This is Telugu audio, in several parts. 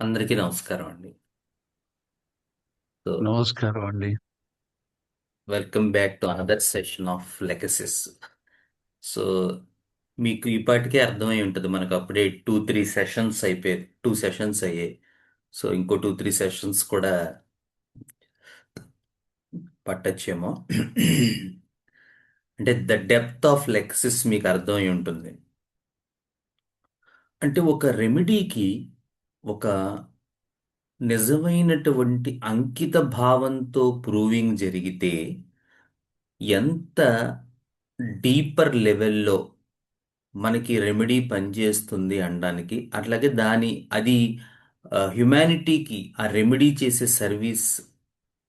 అందరికీ నమస్కారం అండి. సో నమస్కారం అండి. Welcome back to another session of lachesis. So మీకు ఇప్పటికే అర్థమై ఉంటుంది, మనకు అప్పుడే 2-3 సెషన్స్ అయిపోయాయి, 2 సెషన్స్ అయ్యాయి. సో ఇంకో 2-3 సెషన్స్ కూడా పట్టచ్చేమో. అంటే ద డెప్త్ ఆఫ్ లెక్సిస్ మీకు అర్థమై ఉంటుంది. అంటే ఒక రెమెడీకి ఒక నిజమైనటువంటి అంకిత భావంతో ప్రూవింగ్ జరిగితే ఎంత డీపర్ లెవెల్లో మనకి రెమెడీ పనిచేస్తుంది అనడానికి, అట్లాగే అది హ్యుమానిటీకి ఆ రెమెడీ చేసే సర్వీస్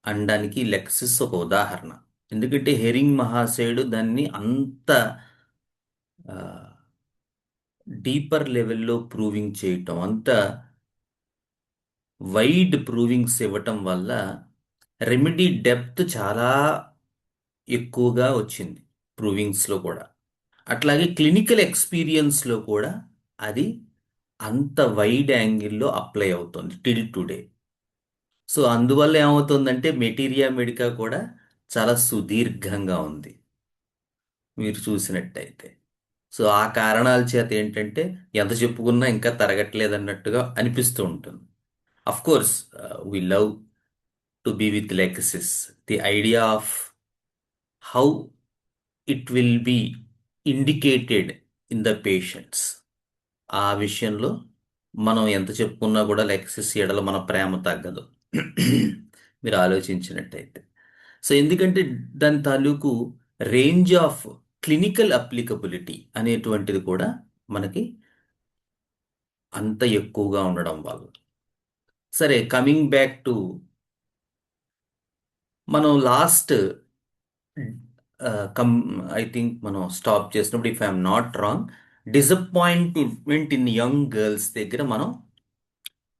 అనడానికి లెక్సిస్ ఒక ఉదాహరణ. ఎందుకంటే హెరింగ్ మహాశయుడు దాన్ని అంత డీపర్ లెవెల్లో ప్రూవింగ్ చేయటం, అంత వైడ్ ప్రూవింగ్స్ ఇవ్వటం వల్ల రెమెడీ డెప్త్ చాలా ఎక్కువగా వచ్చింది ప్రూవింగ్స్లో కూడా. అట్లాగే క్లినికల్ ఎక్స్పీరియన్స్లో కూడా అది అంత వైడ్ యాంగిల్లో అప్లై అవుతుంది టిల్ టుడే. సో అందువల్ల ఏమవుతుందంటే మెటీరియా మెడికా కూడా చాలా సుదీర్ఘంగా ఉంది మీరు చూసినట్టయితే. సో ఆ కారణాల చేత ఏంటంటే ఎంత చెప్పుకున్నా ఇంకా తరగట్లేదు అన్నట్టుగా అనిపిస్తూ ఉంటుంది. Of course we love to be with lachesis. The idea of how it will be indicated in the patients, ఆ విషయంలో మనం ఎంత చెప్పుకున్నా కూడా లెక్సిస్ ఎడల మన ప్రేమ తగ్గదు. మీరు ఆలోచించినట్టయితే. సో ఎందుకంటే దాని తాలూకు రేంజ్ ఆఫ్ క్లినికల్ అప్లికబిలిటీ అనేటువంటిది కూడా మనకి అంత ఎక్కువగా ఉండడం వల్ల. సరే, కమింగ్ బ్యాక్ టు మనం లాస్ట్ కమ్ ఐ థింక్ మనం స్టాప్ చేసినప్పుడు, if I'm not wrong, disappointment in young girls దగ్గర మనం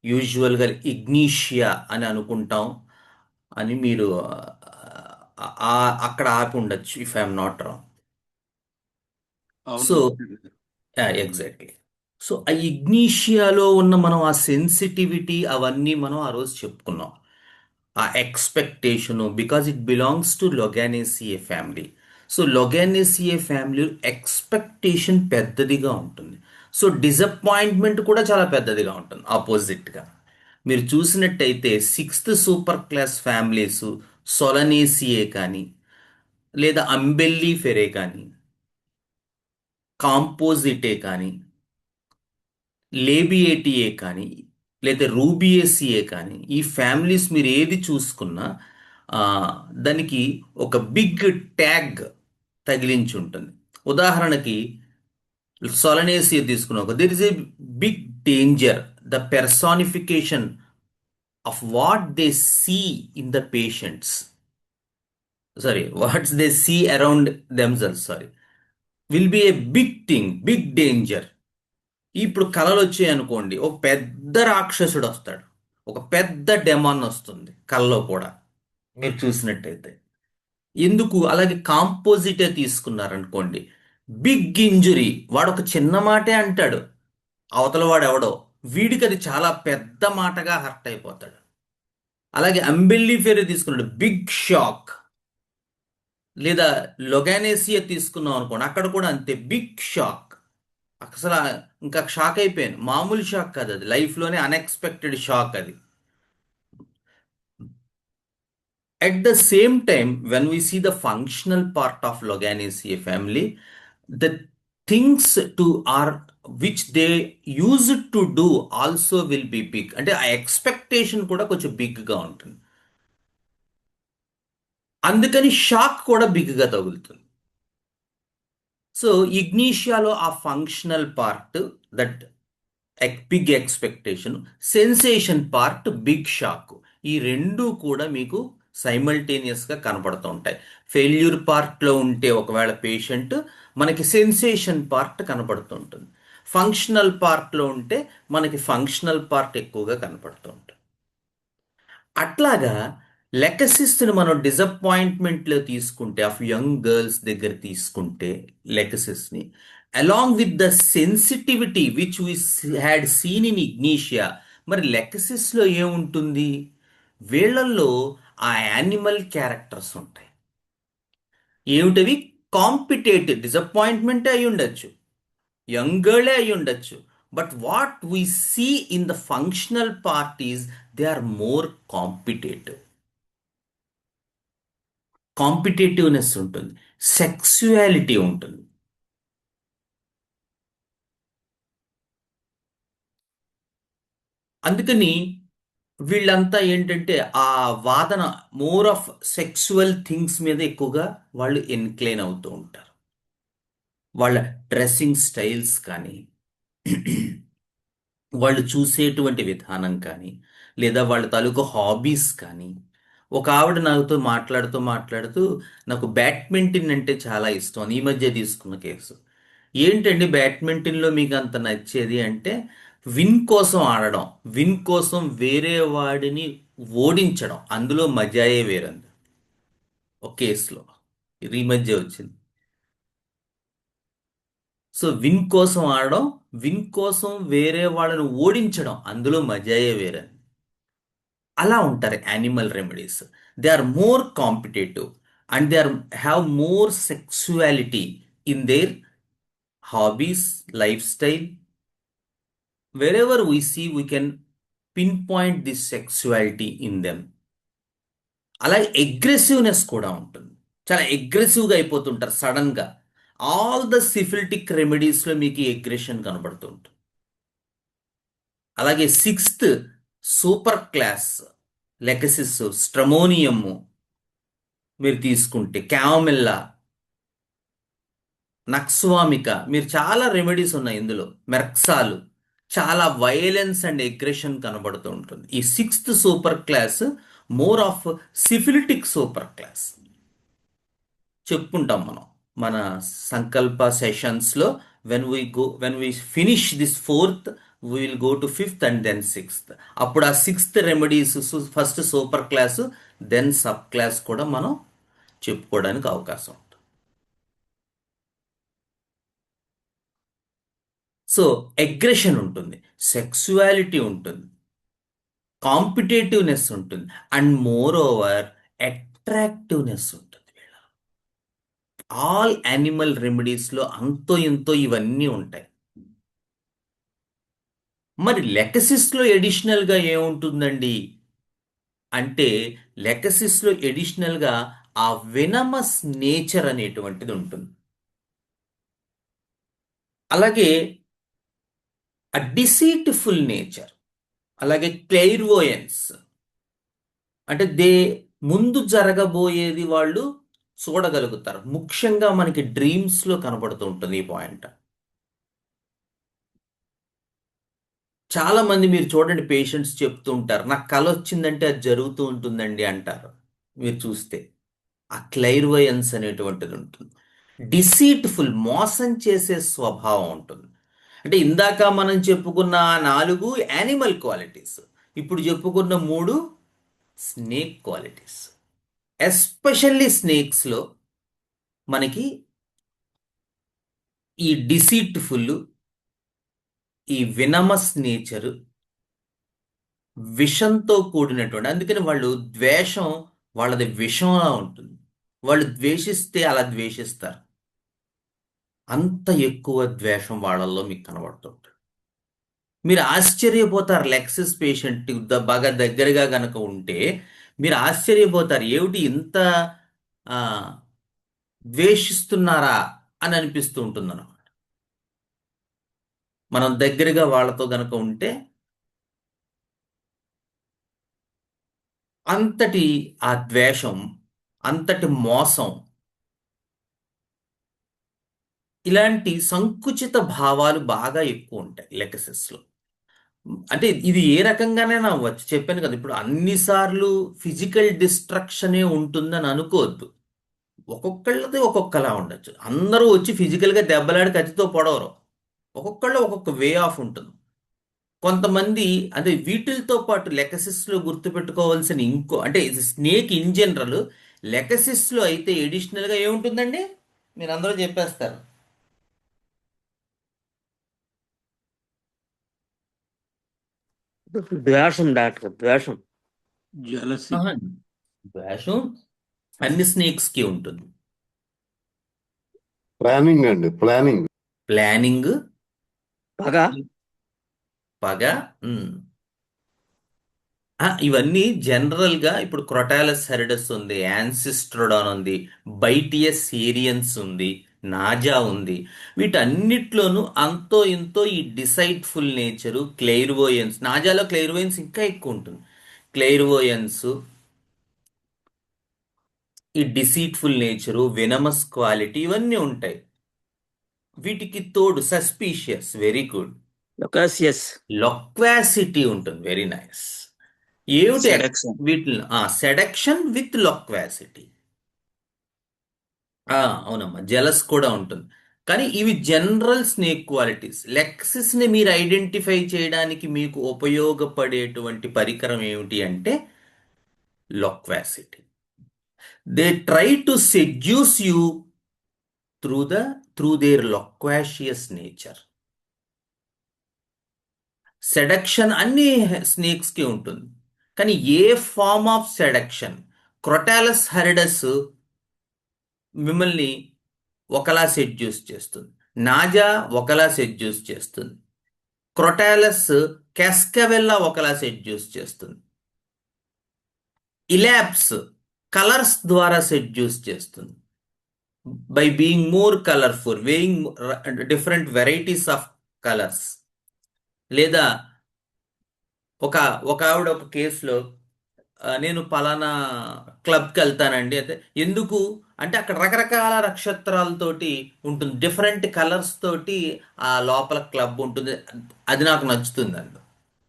యూజువల్గా ఇగ్నీషియా అని అనుకుంటాం అని మీరు అక్కడ ఆపి ఉండొచ్చు, if I'm not wrong. So అవునండి. ఎగ్జాక్ట్లీ. సో ఆ ఇగ్నీషియాలో ఉన్న మనం ఆ సెన్సిటివిటీ అవన్నీ మనం ఆ రోజు చెప్పుకున్నాం. ఆ expectation, because it belongs to loganiaceae family. So loganiaceae family expectation పెద్దదిగా ఉంటుంది. సో డిసప్పాయింట్మెంట్ కూడా చాలా పెద్దదిగా ఉంటుంది ఆపోజిట్గా. మీరు చూసినట్టయితే సిక్స్త్ సూపర్ క్లాస్ ఫ్యామిలీస్, సొలనేసియే కానీ, లేదా అంబెల్లి ఫెరే కానీ, కాంపోజిటే కానీ, లేబియేటియే కానీ, లేదా రూబియేసియే కానీ, ఈ ఫ్యామిలీస్ మీరు ఏది చూసుకున్నా ఆ, దానికి ఒక బిగ్ ట్యాగ్ తగిలించి ఉంటుంది. ఉదాహరణకి సొలనేసియా తీసుకున్నాం, there is a big danger, the personification of what they see in the patients, sorry, what's they see around themselves, sorry, will be a big thing, big danger. ఇప్పుడు కళలు వచ్చాయి అనుకోండి, ఒక పెద్ద రాక్షసుడు వస్తాడు, ఒక పెద్ద డెమాన్ వస్తుంది కళలో కూడా మీరు చూసినట్టయితే. ఎందుకు అలాగే కాంపోజిటే తీసుకున్నారనుకోండి, బిగ్ ఇంజురీ, వాడు ఒక చిన్న మాటే అంటాడు, అవతల వాడు ఎవడో, వీడికి అది చాలా పెద్ద మాటగా హర్ట్ అయిపోతాడు. అలాగే అంబెల్లి ఫేరే తీసుకున్నాడు, బిగ్ షాక్. లేదా లొగానేసియా తీసుకున్నాం అనుకోండి, అక్కడ కూడా అంతే, బిగ్ షాక్. అసలు ఇంకా షాక్ అయిపోయాను, మామూలు షాక్ కాదు అది, లైఫ్లోనే అన్ఎక్స్పెక్టెడ్ షాక్ అది. At the same time, when we see the functional part of Loganaceae family, the things to are which they use it to do also will be big. అంటే ఆ ఎక్స్పెక్టేషన్ కూడా కొంచెం బిగ్గా ఉంటుంది. అందుకని షాక్ కూడా బిగ్గా తగులుతుంది. సో ఇగ్నీషియాలో ఆ functional part, that big expectation, sensation part big shock, ఈ రెండు కూడా మీకు సైమల్టేనియస్గా కనపడుతూ ఉంటాయి. ఫెయిల్యూర్ పార్ట్లో ఉంటే ఒకవేళ పేషెంట్, మనకి సెన్సేషన్ పార్ట్ కనపడుతూ ఉంటుంది. ఫంక్షనల్ పార్ట్లో ఉంటే మనకి ఫంక్షనల్ పార్ట్ ఎక్కువగా కనపడుతూ ఉంటుంది. అట్లాగా లెకసిస్ని మనం డిసప్పాయింట్మెంట్లో తీసుకుంటే, ఆఫ్ యంగ్ గర్ల్స్ దగ్గర తీసుకుంటే లెకసిస్ని, along with the sensitivity which we had seen in ignatia, మరి లెగసిస్లో ఏముంటుంది? వీళ్ళల్లో ఆ యానిమల్ క్యారెక్టర్స్ ఉంటాయి. ఏమిటవి? కాంపిటేటివ్, డిసప్పాయింట్మెంటే అయి ఉండొచ్చు, యంగ్ గర్లే అయి ఉండొచ్చు. But what we see in the functional parties, they are more competitive. Competitiveness ఉంటుంది, సెక్సువాలిటీ ఉంటుంది. అందుకని వీళ్ళంతా ఏంటంటే ఆ వాదన మోర్ ఆఫ్ సెక్సువల్ థింగ్స్ మీద ఎక్కువగా వాళ్ళు ఎన్క్లైన్ అవుతూ ఉంటారు. వాళ్ళ డ్రెస్సింగ్ స్టైల్స్ కానీ, వాళ్ళు చూసేటువంటి విధానం కానీ, లేదా వాళ్ళ తాలూకు హాబీస్ కానీ. ఒక ఆవిడ నాతో మాట్లాడుతూ మాట్లాడుతూ నాకు బ్యాడ్మింటన్ అంటే చాలా ఇష్టం అని ఈ మధ్య తీసుకున్న కేసు. ఏంటండి బ్యాడ్మింటన్లో మీకు అంత నచ్చేది అంటే, విన్ కోసం ఆడడం, విన్ కోసం వేరే వాడిని ఓడించడం, అందులో మజాయే వేరంది. ఒక కేసులో ఈ మధ్య వచ్చింది. సో విన్ కోసం ఆడడం, విన్ కోసం వేరే వాళ్ళని ఓడించడం, అందులో మజాయే వేరే. అలా ఉంటారు animal remedies. They are more competitive and they are have more sexuality in their hobbies, lifestyle. Wherever we see we can pinpoint this sexuality in them. అలాగే అగ్రెసివ్నెస్ కూడా ఉంటుంది. చాలా అగ్రెసివ్గా అయిపోతుంటారు సడన్గా. ఆల్ ద సిఫిలిటిక్ రెమెడీస్లో మీకు ఈ అగ్రెషన్ కనబడుతుంటుంది. అలాగే సిక్స్త్ సూపర్ క్లాస్ లెగసిస్ స్ట్రమోనియము మీరు తీసుకుంటే, క్యామిల్లా, నక్స్వామిక, మీరు చాలా రెమెడీస్ ఉన్నాయి ఇందులో, మెర్క్సాలు. చాలా వైలెన్స్ అండ్ ఎగ్రెషన్ కనబడుతూ ఉంటుంది. ఈ sixth super class more of syphilitic super class చెప్పుకుంటాం మనం మన సంకల్ప సెషన్స్లో. When we finish this fourth, we will go to fifth and then sixth. అప్పుడు ఆ sixth remedies, first super class, then sub class కూడా మనం చెప్పుకోవడానికి అవకాశం ఉంటుంది. సో అగ్రెషన్ ఉంటుంది, సెక్సువాలిటీ ఉంటుంది, కాంపిటేటివ్నెస్ ఉంటుంది, అండ్ మోర్ ఓవర్ అట్రాక్టివ్నెస్ ఉంటుంది. ఆల్ యానిమల్ రెమెడీస్లో అంతో ఇంతో ఇవన్నీ ఉంటాయి. మరి లెకసిస్లో ఎడిషనల్గా ఏముంటుందండి అంటే, లెకసిస్లో ఎడిషనల్గా ఆ వెనమస్ నేచర్ అనేటువంటిది ఉంటుంది. అలాగే ఆ డిసీట్ఫుల్ నేచర్, అలాగే క్లెయిర్వోయన్స్, అంటే ముందు జరగబోయేది వాళ్ళు చూడగలుగుతారు. ముఖ్యంగా మనకి డ్రీమ్స్లో కనబడుతూ ఉంటుంది ఈ పాయింట్. చాలా మంది మీరు చూడండి, పేషెంట్స్ చెప్తూ ఉంటారు, నాకు కల వచ్చిందంటే అది జరుగుతూ ఉంటుందండి అంటారు. మీరు చూస్తే ఆ క్లైర్వయన్స్ అనేటువంటిది ఉంటుంది. డిసీట్ఫుల్, మోసం చేసే స్వభావం ఉంటుంది. అంటే ఇందాక మనం చెప్పుకున్న ఆ 4 యానిమల్ క్వాలిటీస్, ఇప్పుడు చెప్పుకున్న 3 స్నేక్ క్వాలిటీస్. ఎస్పెషల్లీ స్నేక్స్లో మనకి ఈ డిసీట్ఫుల్, ఈ వినమస్ నేచరు, విషంతో కూడినటువంటి, అందుకని వాళ్ళు ద్వేషం, వాళ్ళది విషంలా ఉంటుంది. వాళ్ళు ద్వేషిస్తే అలా ద్వేషిస్తారు. అంత ఎక్కువ ద్వేషం వాళ్ళల్లో మీకు కనబడుతుంది. మీరు ఆశ్చర్యపోతారు, లెక్సిస్ పేషెంట్ బాగా దగ్గరగా గనక ఉంటే మీరు ఆశ్చర్యపోతారు, ఏమిటి ఇంత ఆ, ద్వేషిస్తున్నారా అని అనిపిస్తూ ఉంటుంది అన్నమాట. మనం దగ్గరగా వాళ్ళతో గనక ఉంటే అంతటి ఆ ద్వేషం, అంతటి మోసం, ఇలాంటి సంకుచిత భావాలు బాగా ఎక్కువ ఉంటాయి లెకసిస్లో. అంటే ఇది ఏ రకంగానైనా అవ్వచ్చు, చెప్పాను కదా, ఇప్పుడు అన్నిసార్లు ఫిజికల్ డిస్ట్రక్షనే ఉంటుందని అనుకోవద్దు. ఒక్కొక్కళ్ళది ఒక్కొక్కలా ఉండొచ్చు. అందరూ వచ్చి ఫిజికల్గా దెబ్బలాడి కత్తితో పొడవరు. ఒక్కొక్కళ్ళు ఒక్కొక్క వే ఆఫ్ ఉంటుంది. కొంతమంది, అదే వీటితో పాటు లెకసిస్లో గుర్తుపెట్టుకోవాల్సిన ఇంకో, అంటే ఇది స్నేక్ ఇన్ జనరల్. లెకసిస్లో అయితే ఎడిషనల్గా ఏముంటుందండి, మీరు అందరూ చెప్పేస్తారు. ద్వేషం డాక్టర్, ద్వేషం. jealousy, ఆహా, ద్వేషం అన్ని స్నేక్స్ కి ఉంటుంది. ప్లానింగ్ అండి, ప్లానింగ్. ప్లానింగ్, పగ. పగ. ఉమ్. ఇవన్నీ జనరల్ గా ఇప్పుడు క్రొటాలస్ హెరిడస్ ఉంది, యాన్సిస్ట్రోడాన్ ఉంది, బైటియస్ ఏరియన్స్ ఉంది, నాజా ఉంది. వీటన్నిట్లోనూ అంతో ఇంతో ఈ డిసైడ్ఫుల్ నేచరు, క్లెయిర్వోయన్స్, నాజాలో క్లెయిర్వోయన్స్ ఇంకా ఎక్కువ ఉంటుంది. క్లెయిర్వోయన్స్, ఈ డిసీట్ఫుల్ నేచరు, వెనమస్ క్వాలిటీ ఇవన్నీ ఉంటాయి. వీటికి తోడు సస్పీషియస్, వెరీ గుడ్. లొకాసియస్. లొక్వాసిటీ ఉంటుంది, వెరీ నైస్. ఏమిటి seduction. వీటిని సెడక్షన్ విత్ లొక్వాసిటీ. అవునమ్మా, జెలస్ కూడా ఉంటుంది. కానీ ఇవి జనరల్ స్నేక్ క్వాలిటీస్. లెక్సిస్ ని మీరు ఐడెంటిఫై చేయడానికి మీకు ఉపయోగపడేటువంటి పరికరం ఏమిటి అంటే loquacity. They try to seduce you through their loquacious nature. Seduction అన్ని స్నేక్స్ కి ఉంటుంది, కానీ a form of seduction? Crotalus horridus మిమ్మల్ని ఒకలా సెడ్యూస్ చేస్తుంది, నాజా ఒకలా సెడ్యూస్ చేస్తుంది, క్రొటాలస్ కెస్కవెల్లా ఒకలా సెడ్యూస్ చేస్తుంది, ఇలాప్స్ కలర్స్ ద్వారా సెడ్యూస్ చేస్తుంది, by being more colourful, weighing different varieties of colours. లేదా ఒక ఒక ఆవిడ ఒక కేసులో, నేను పలానా క్లబ్కి వెళ్తానండి అయితే, ఎందుకు అంటే అక్కడ రకరకాల నక్షత్రాలతోటి ఉంటుంది, డిఫరెంట్ కలర్స్ తోటి ఆ లోపల క్లబ్ ఉంటుంది, అది నాకు నచ్చుతుంది అండి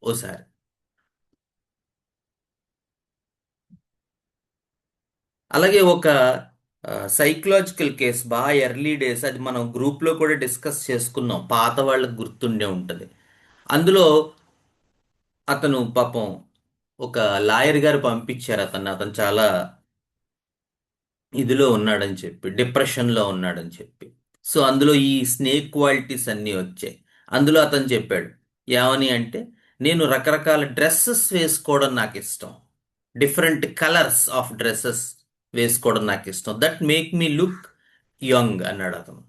ఓసారి. అలాగే ఒక సైకలాజికల్ కేస్, బాగా ఎర్లీ డేస్, అది మనం గ్రూప్లో కూడా డిస్కస్ చేసుకున్నాం, పాత వాళ్ళకి గుర్తుండే ఉంటుంది. అందులో అతను పాపం ఒక లాయర్ గారు పంపించారు అతను చాలా ఇదిలో ఉన్నాడని చెప్పి, డిప్రెషన్లో ఉన్నాడని చెప్పి. సో అందులో ఈ స్నేక్ క్వాలిటీస్ అన్నీ వచ్చాయి. అందులో అతను చెప్పాడు ఏమని అంటే, నేను రకరకాల డ్రెస్సెస్ వేసుకోవడం నాకు ఇష్టం, డిఫరెంట్ కలర్స్ ఆఫ్ డ్రెస్సెస్ వేసుకోవడం నాకు ఇష్టం, that make me look young అన్నాడు అతను.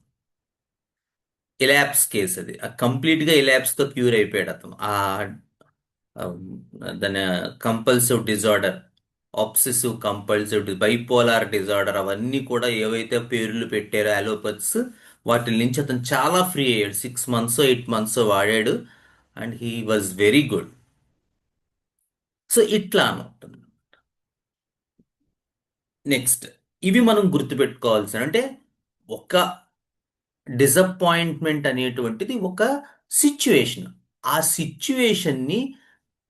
ఇలాప్స్ కేస్ అది, కంప్లీట్గా ఇలాప్స్తో క్యూర్ అయిపోయాడు అతను. ఆ, దాని compulsive disorder, obsessive compulsive, bipolar disorder, అవన్నీ కూడా ఏవైతే పేర్లు పెట్టారో అలోపత్స్, వాటి నుంచి అతను చాలా ఫ్రీ అయ్యాడు. 6 మంత్స్ 8 మంత్స్ వాడాడు, and he was very good. So ఇట్లా ఉంటుంది. నెక్స్ట్, ఇవి మనం గుర్తుపెట్టుకోవాల్సిన అంటే, ఒక డిసప్పాయింట్మెంట్ అనేటువంటిది ఒక సిచ్యువేషన్. ఆ సిచ్యువేషన్ని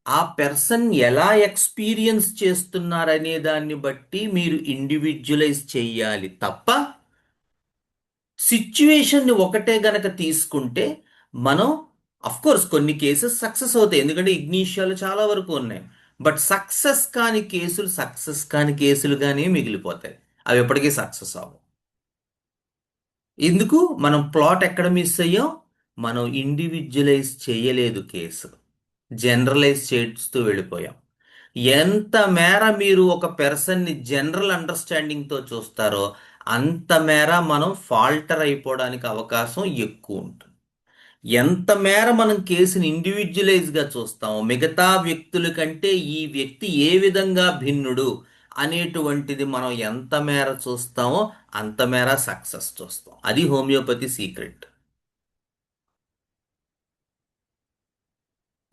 ఆ పర్సన్ ఎలా ఎక్స్పీరియన్స్ చేస్తున్నారనే దాన్ని బట్టి మీరు ఇండివిజువలైజ్ చెయ్యాలి తప్ప, సిచ్యువేషన్ని ఒకటే గనక తీసుకుంటే మనం, అఫ్ కోర్స్ కొన్ని కేసెస్ సక్సెస్ అవుతాయి, ఎందుకంటే ఇగ్నీషియాలు చాలా వరకు ఉన్నాయి. బట్ సక్సెస్ కాని కేసులుగానే మిగిలిపోతాయి, అవి ఎప్పటికీ సక్సెస్ అవ్వవు. ఎందుకు? మనం ప్లాట్ ఎక్కడ మిస్ అయ్యాం? మనం ఇండివిజువలైజ్ చేయలేదు కేసు, జనరలైజ్ చేస్తూ వెళ్ళిపోయాం. ఎంత మేర మీరు ఒక పెర్సన్ని జనరల్ అండర్స్టాండింగ్తో చూస్తారో అంత మేర మనం ఫాల్టర్ అయిపోవడానికి అవకాశం ఎక్కువ ఉంటుంది. ఎంత మేర మనం కేసుని ఇండివిజువలైజ్గా చూస్తామో, మిగతా వ్యక్తుల కంటే ఈ వ్యక్తి ఏ విధంగా భిన్నుడు అనేటువంటిది మనం ఎంత మేర చూస్తామో అంత మేర సక్సెస్ చూస్తాం. అది homeopathy secret.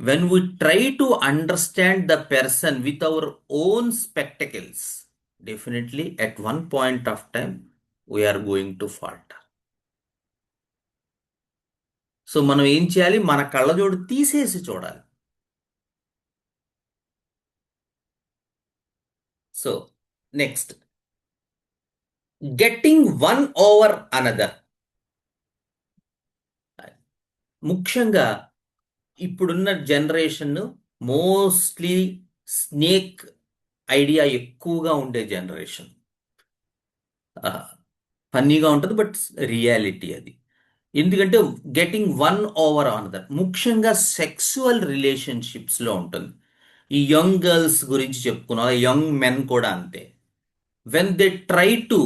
When we try to understand the person with our own spectacles, definitely at one point of time we are going to falter. So మనం ఏం చేయాలి? మన కళ్ళజోడు తీసేసి చూడాలి. So next, getting one over another. ముఖ్యంగా ఇప్పుడున్న జనరేషన్ మోస్ట్లీ స్నేక్ ఐడియా ఎక్కువగా ఉండే జనరేషన్. ఫన్నీగా ఉంటుంది బట్ రియాలిటీ అది. ఎందుకంటే గెటింగ్ వన్ ఓవర్ అనదర్, ముఖ్యంగా సెక్సువల్ రిలేషన్షిప్స్లో ఉంటుంది. ఈ యంగ్ గర్ల్స్ గురించి చెప్పుకున్నాం, యంగ్ మెన్ కూడా అంతే. వెన్ దే ట్రై టు,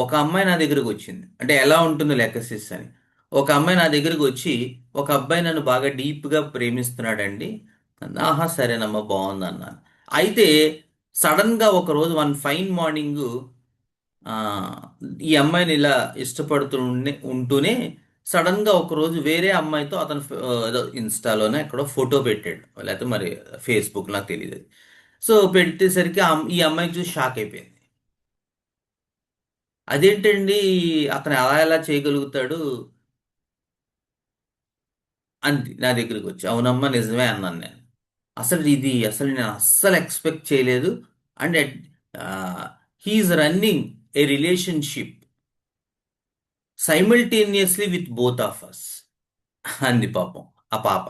ఒక అమ్మాయి నా దగ్గరకు వచ్చింది, అంటే ఎలా ఉంటుంది లెక్కసిస్ అని. ఒక అమ్మాయి నా దగ్గరకు వచ్చి, ఒక అబ్బాయి నన్ను బాగా డీప్గా ప్రేమిస్తున్నాడండి. ఆహా సరేనమ్మా బాగుంది అన్నాను. అయితే సడన్గా ఒకరోజు వన్ ఫైన్ మార్నింగ్ ఆ, ఈ అమ్మాయిని ఇలా ఇష్టపడుతూ ఉంటూనే సడన్గా ఒకరోజు వేరే అమ్మాయితో అతను ఏదో ఇన్స్టాలోనే ఎక్కడో ఫోటో పెట్టాడు, లేకపోతే మరి ఫేస్బుక్, నాకు తెలియదు. సో పెట్టేసరికి ఈ అమ్మాయి చూసి షాక్ అయిపోయింది. అదేంటండి, అతను అలా ఎలా చేయగలుగుతాడు అంది నా దగ్గరికి వచ్చి. అవునమ్మా నిజమే అన్నాను నేను. అసలు నేను అస్సలు ఎక్స్పెక్ట్ చేయలేదు. And he's running a relationship simultaneously with both of us అంది పాపం ఆ పాప.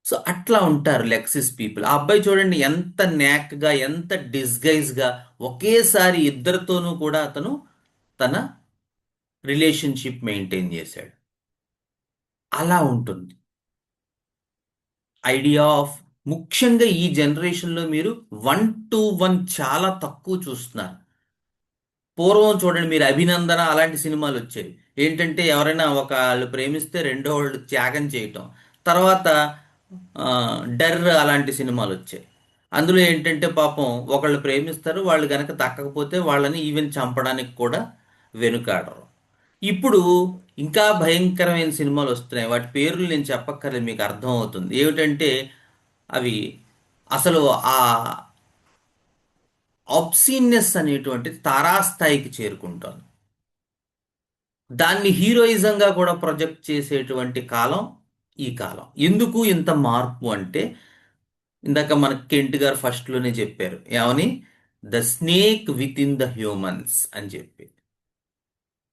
సో అట్లా ఉంటారు లెక్సిస్ పీపుల్. ఆ అబ్బాయి చూడండి ఎంత న్యాక్గా, ఎంత డిస్గైజ్గా ఒకేసారి ఇద్దరితోనూ కూడా అతను తన రిలేషన్షిప్ మెయింటైన్ చేశాడు. అలా ఉంటుంది ఐడియా ఆఫ్. ముఖ్యంగా ఈ జనరేషన్లో మీరు 1-1 చాలా తక్కువ చూస్తున్నారు. పూర్వం చూడండి మీరు, అభినందన అలాంటి సినిమాలు వచ్చేవి. ఏంటంటే ఎవరైనా వాళ్ళు ప్రేమిస్తే రెండో వాళ్ళు త్యాగం చేయటం. తర్వాత ఆ, డర్ అలాంటి సినిమాలు వచ్చాయి. అందులో ఏంటంటే పాపం ఒకళ్ళు ప్రేమిస్తారు, వాళ్ళు గనక దక్కకపోతే వాళ్ళని ఈవెన్ చంపడానికి కూడా వెనుకాడరు. ఇప్పుడు ఇంకా భయంకరమైన సినిమాలు వస్తున్నాయి. వాటి పేర్లు నేను చెప్పక్కర్లేదు, మీకు అర్థం అవుతుంది. ఏమిటంటే అవి అసలు ఆ ఆబ్సీన్నెస్ అనేటువంటి తారాస్థాయికి చేరుకుంటోంది. దాన్ని హీరోయిజంగా కూడా ప్రొజెక్ట్ చేసేటువంటి కాలం ఈ కాలం. ఎందుకు ఇంత మార్పు అంటే, ఇందాక మన కెంట్ గారు ఫస్ట్లోనే చెప్పారు ఏమని, the snake with in the humans అని చెప్పి.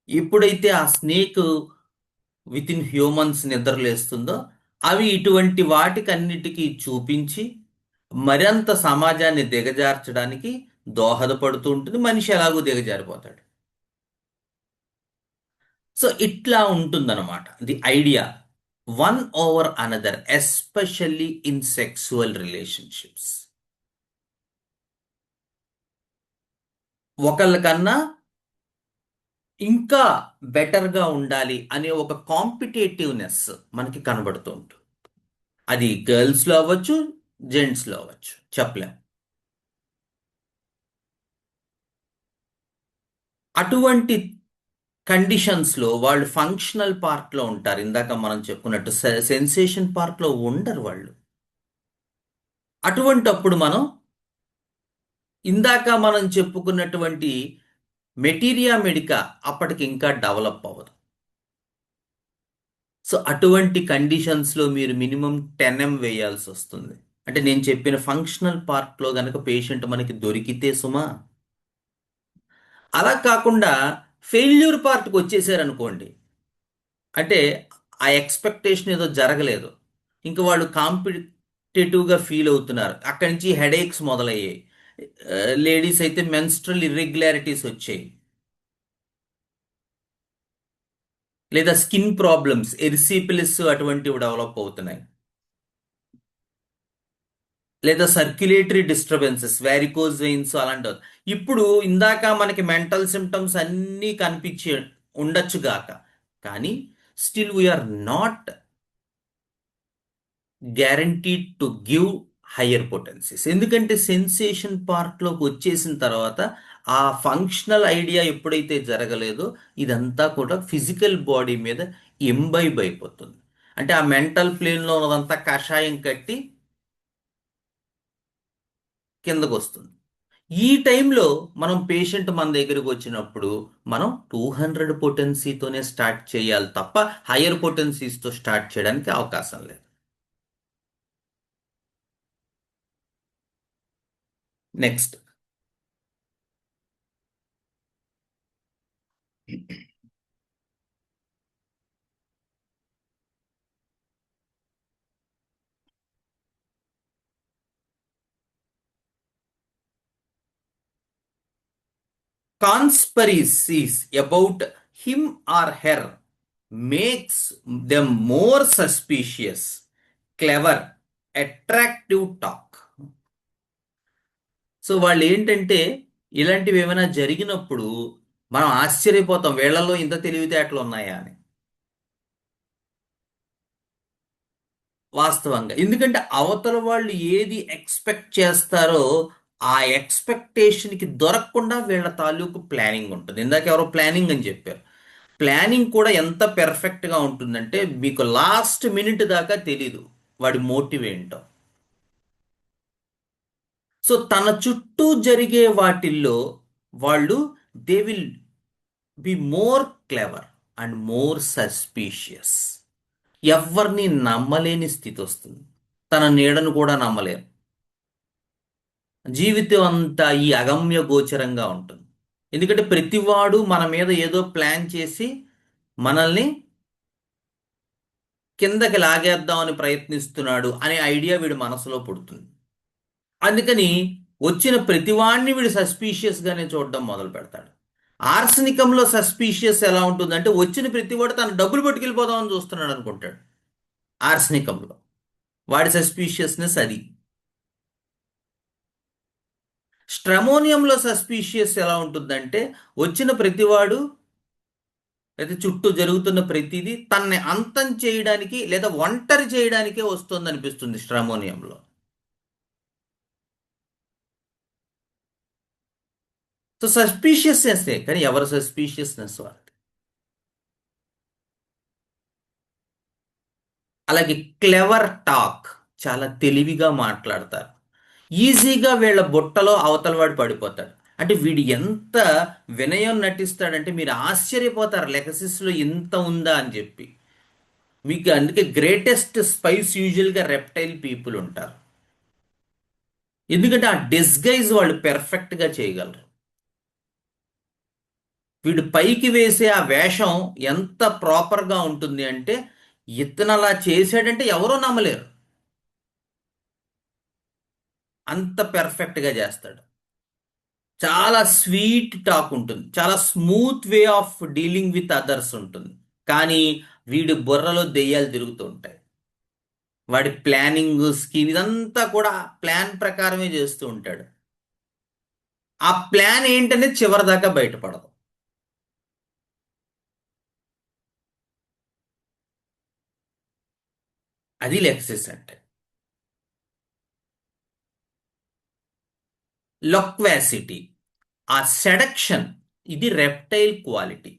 ఎప్పుడైతే ఆ స్నేక్ విత్ ఇన్ హ్యూమన్స్ నిద్రలేస్తుందో, అవి ఇటువంటి వాటికన్నిటికీ చూపించి మరింత సమాజాన్ని దిగజార్చడానికి దోహదపడుతూ ఉంటుంది. మనిషి ఎలాగో దిగజారిపోతాడు. సో ఇట్లా ఉంటుందన్నమాట the idea, one over another, especially in sexual relationships. ఒకళ్ళకన్నా ఇంకా బెటర్గా ఉండాలి అనే ఒక కాంపిటేటివ్నెస్ మనకి కనబడుతూ ఉంటుంది. అది గర్ల్స్లో అవ్వచ్చు, జెంట్స్లో అవ్వచ్చు, చెప్పలేం. అటువంటి కండిషన్స్లో వాళ్ళు ఫంక్షనల్ పార్ట్లో ఉంటారు. ఇందాక మనం చెప్పుకున్నట్టు సెన్సేషన్ పార్ట్లో ఉండరు వాళ్ళు. అటువంటప్పుడు మనం ఇందాక మనం చెప్పుకున్నటువంటి మెటీరియా మెడికా అప్పటికి ఇంకా డెవలప్ అవ్వదు. సో అటువంటి కండిషన్స్లో మీరు మినిమం 10M వేయాల్సి వస్తుంది. అంటే నేను చెప్పిన ఫంక్షనల్ పార్ట్లో గనక పేషెంట్ మనకి దొరికితే సుమా. అలా కాకుండా ఫెయిల్యూర్ పార్ట్కి వచ్చేసారనుకోండి, అంటే ఆ ఎక్స్పెక్టేషన్ ఏదో జరగలేదు, ఇంకా వాళ్ళు కాంపిటేటివ్గా ఫీల్ అవుతున్నారు, అక్కడి నుంచి హెడేక్స్ మొదలయ్యాయి. లేడీస్ అయితే మెన్స్ట్రల్ ఇర్రెగ్యులారిటీస్ వచ్చాయి, లేదా స్కిన్ ప్రాబ్లమ్స్, ఎరిసిపిలిస్ అటువంటివి డెవలప్ అవుతున్నాయి, లేదా సర్క్యులేటరీ డిస్టర్బెన్సెస్, వ్యారికోజ్ వెయిన్స్ అలాంటివి. ఇప్పుడు ఇందాక మనకి మెంటల్ సిమ్టమ్స్ అన్నీ కనిపించి ఉండొచ్చు గాక, కానీ still we're not guaranteed to give higher potencies. ఎందుకంటే సెన్సేషన్ పార్ట్లోకి వచ్చేసిన తర్వాత ఆ ఫంక్షనల్ ఐడియా ఎప్పుడైతే జరగలేదో, ఇదంతా కూడా ఫిజికల్ బాడీ మీద ఎంబైబ్ అయిపోతుంది. అంటే ఆ మెంటల్ ప్లేన్లో ఉన్నదంతా కషాయం కట్టి కిందకు వస్తుంది. ఈ టైంలో మనం పేషెంట్ మన దగ్గరకు వచ్చినప్పుడు మనం 200 పొటెన్సీతోనే స్టార్ట్ చేయాలి తప్ప హయ్యర్ పొటెన్సీస్తో స్టార్ట్ చేయడానికి అవకాశం లేదు. Next, conspiracies about him or her makes them more suspicious, clever, attractive talk. So వాళ్ళు ఏంటంటే ఇలాంటివి ఏమైనా జరిగినప్పుడు మనం ఆశ్చర్యపోతాం, వీళ్ళలో ఇంత తెలివితేటలు ఉన్నాయా అని. వాస్తవంగా ఎందుకంటే అవతల వాళ్ళు ఏది ఎక్స్పెక్ట్ చేస్తారో ఆ ఎక్స్పెక్టేషన్కి దొరకకుండా వీళ్ళ తాలూకు ప్లానింగ్ ఉంటుంది. ఇందాక ఎవరో ప్లానింగ్ అని చెప్పారు. ప్లానింగ్ కూడా ఎంత పెర్ఫెక్ట్గా ఉంటుందంటే మీకు లాస్ట్ మినిట్ దాకా తెలీదు వాడి మోటివ్ ఏంటో. సో తన చుట్టూ జరిగే వాటిల్లో వాళ్ళు they will be more clever and more suspicious. ఎవరిని నమ్మలేని స్థితి వస్తుంది, తన నీడను కూడా నమ్మలేరు. జీవితం అంతా ఈ అగమ్య గోచరంగా ఉంటుంది. ఎందుకంటే ప్రతివాడు మన మీద ఏదో ప్లాన్ చేసి మనల్ని కిందకి లాగేద్దామని ప్రయత్నిస్తున్నాడు అనే ఐడియా వీడి మనసులో పుడుతుంది. అందుకని వచ్చిన ప్రతివాడిని వీడు సస్పీషియస్గానే చూడడం మొదలు పెడతాడు. ఆర్సనికంలో సస్పీషియస్ ఎలా ఉంటుందంటే వచ్చిన ప్రతివాడు తన డబ్బులు పట్టుకెళ్ళిపోదామని చూస్తున్నాడు అనుకుంటాడు. ఆర్సనికంలో వాడి సస్పీషియస్నెస్ అది. స్ట్రమోనియంలో సస్పీషియస్ ఎలా ఉంటుందంటే వచ్చిన ప్రతివాడు లేదా చుట్టూ జరుగుతున్న ప్రతిదీ తనని అంతం చేయడానికి లేదా ఒంటరి చేయడానికే వస్తుంది అనిపిస్తుంది స్ట్రమోనియంలో. సో సస్పీషియస్నెస్ కానీ ఎవరు సస్పీషియస్నెస్ వారిది. అలాగే క్లెవర్ టాక్, చాలా తెలివిగా మాట్లాడతారు. ఈజీగా వీళ్ళ బుట్టలో అవతల వాడు పడిపోతాడు. అంటే వీడు ఎంత వినయం నటిస్తాడంటే మీరు ఆశ్చర్యపోతారు లెగసిస్లో ఇంత ఉందా అని చెప్పి. మీకు అందుకే గ్రేటెస్ట్ స్పైస్ యూజువల్గా రెప్టైల్ పీపుల్ ఉంటారు. ఎందుకంటే ఆ డిస్గైజ్ వాళ్ళు పెర్ఫెక్ట్గా చేయగలరు. వీడు పైకి వేసే ఆ వేషం ఎంత ప్రాపర్గా ఉంటుంది అంటే ఇతను అలా చేశాడంటే ఎవరో నమ్మలేరు, అంత పెర్ఫెక్ట్గా చేస్తాడు. చాలా స్వీట్ టాక్ ఉంటుంది, చాలా smooth way of dealing with others ఉంటుంది. కానీ వీడి బుర్రలో దెయ్యాలు తిరుగుతూ ఉంటాయి. వాడి ప్లానింగ్ స్కీమ్ ఇదంతా కూడా ప్లాన్ ప్రకారమే చేస్తూ ఉంటాడు. ఆ ప్లాన్ ఏంటనేది చివరిదాకా బయటపడదు. అది లెక్సిస్ అంటే. లొక్వాసిటీ, ఆ సెడక్షన్, ఇది రెప్టైల్ క్వాలిటీ.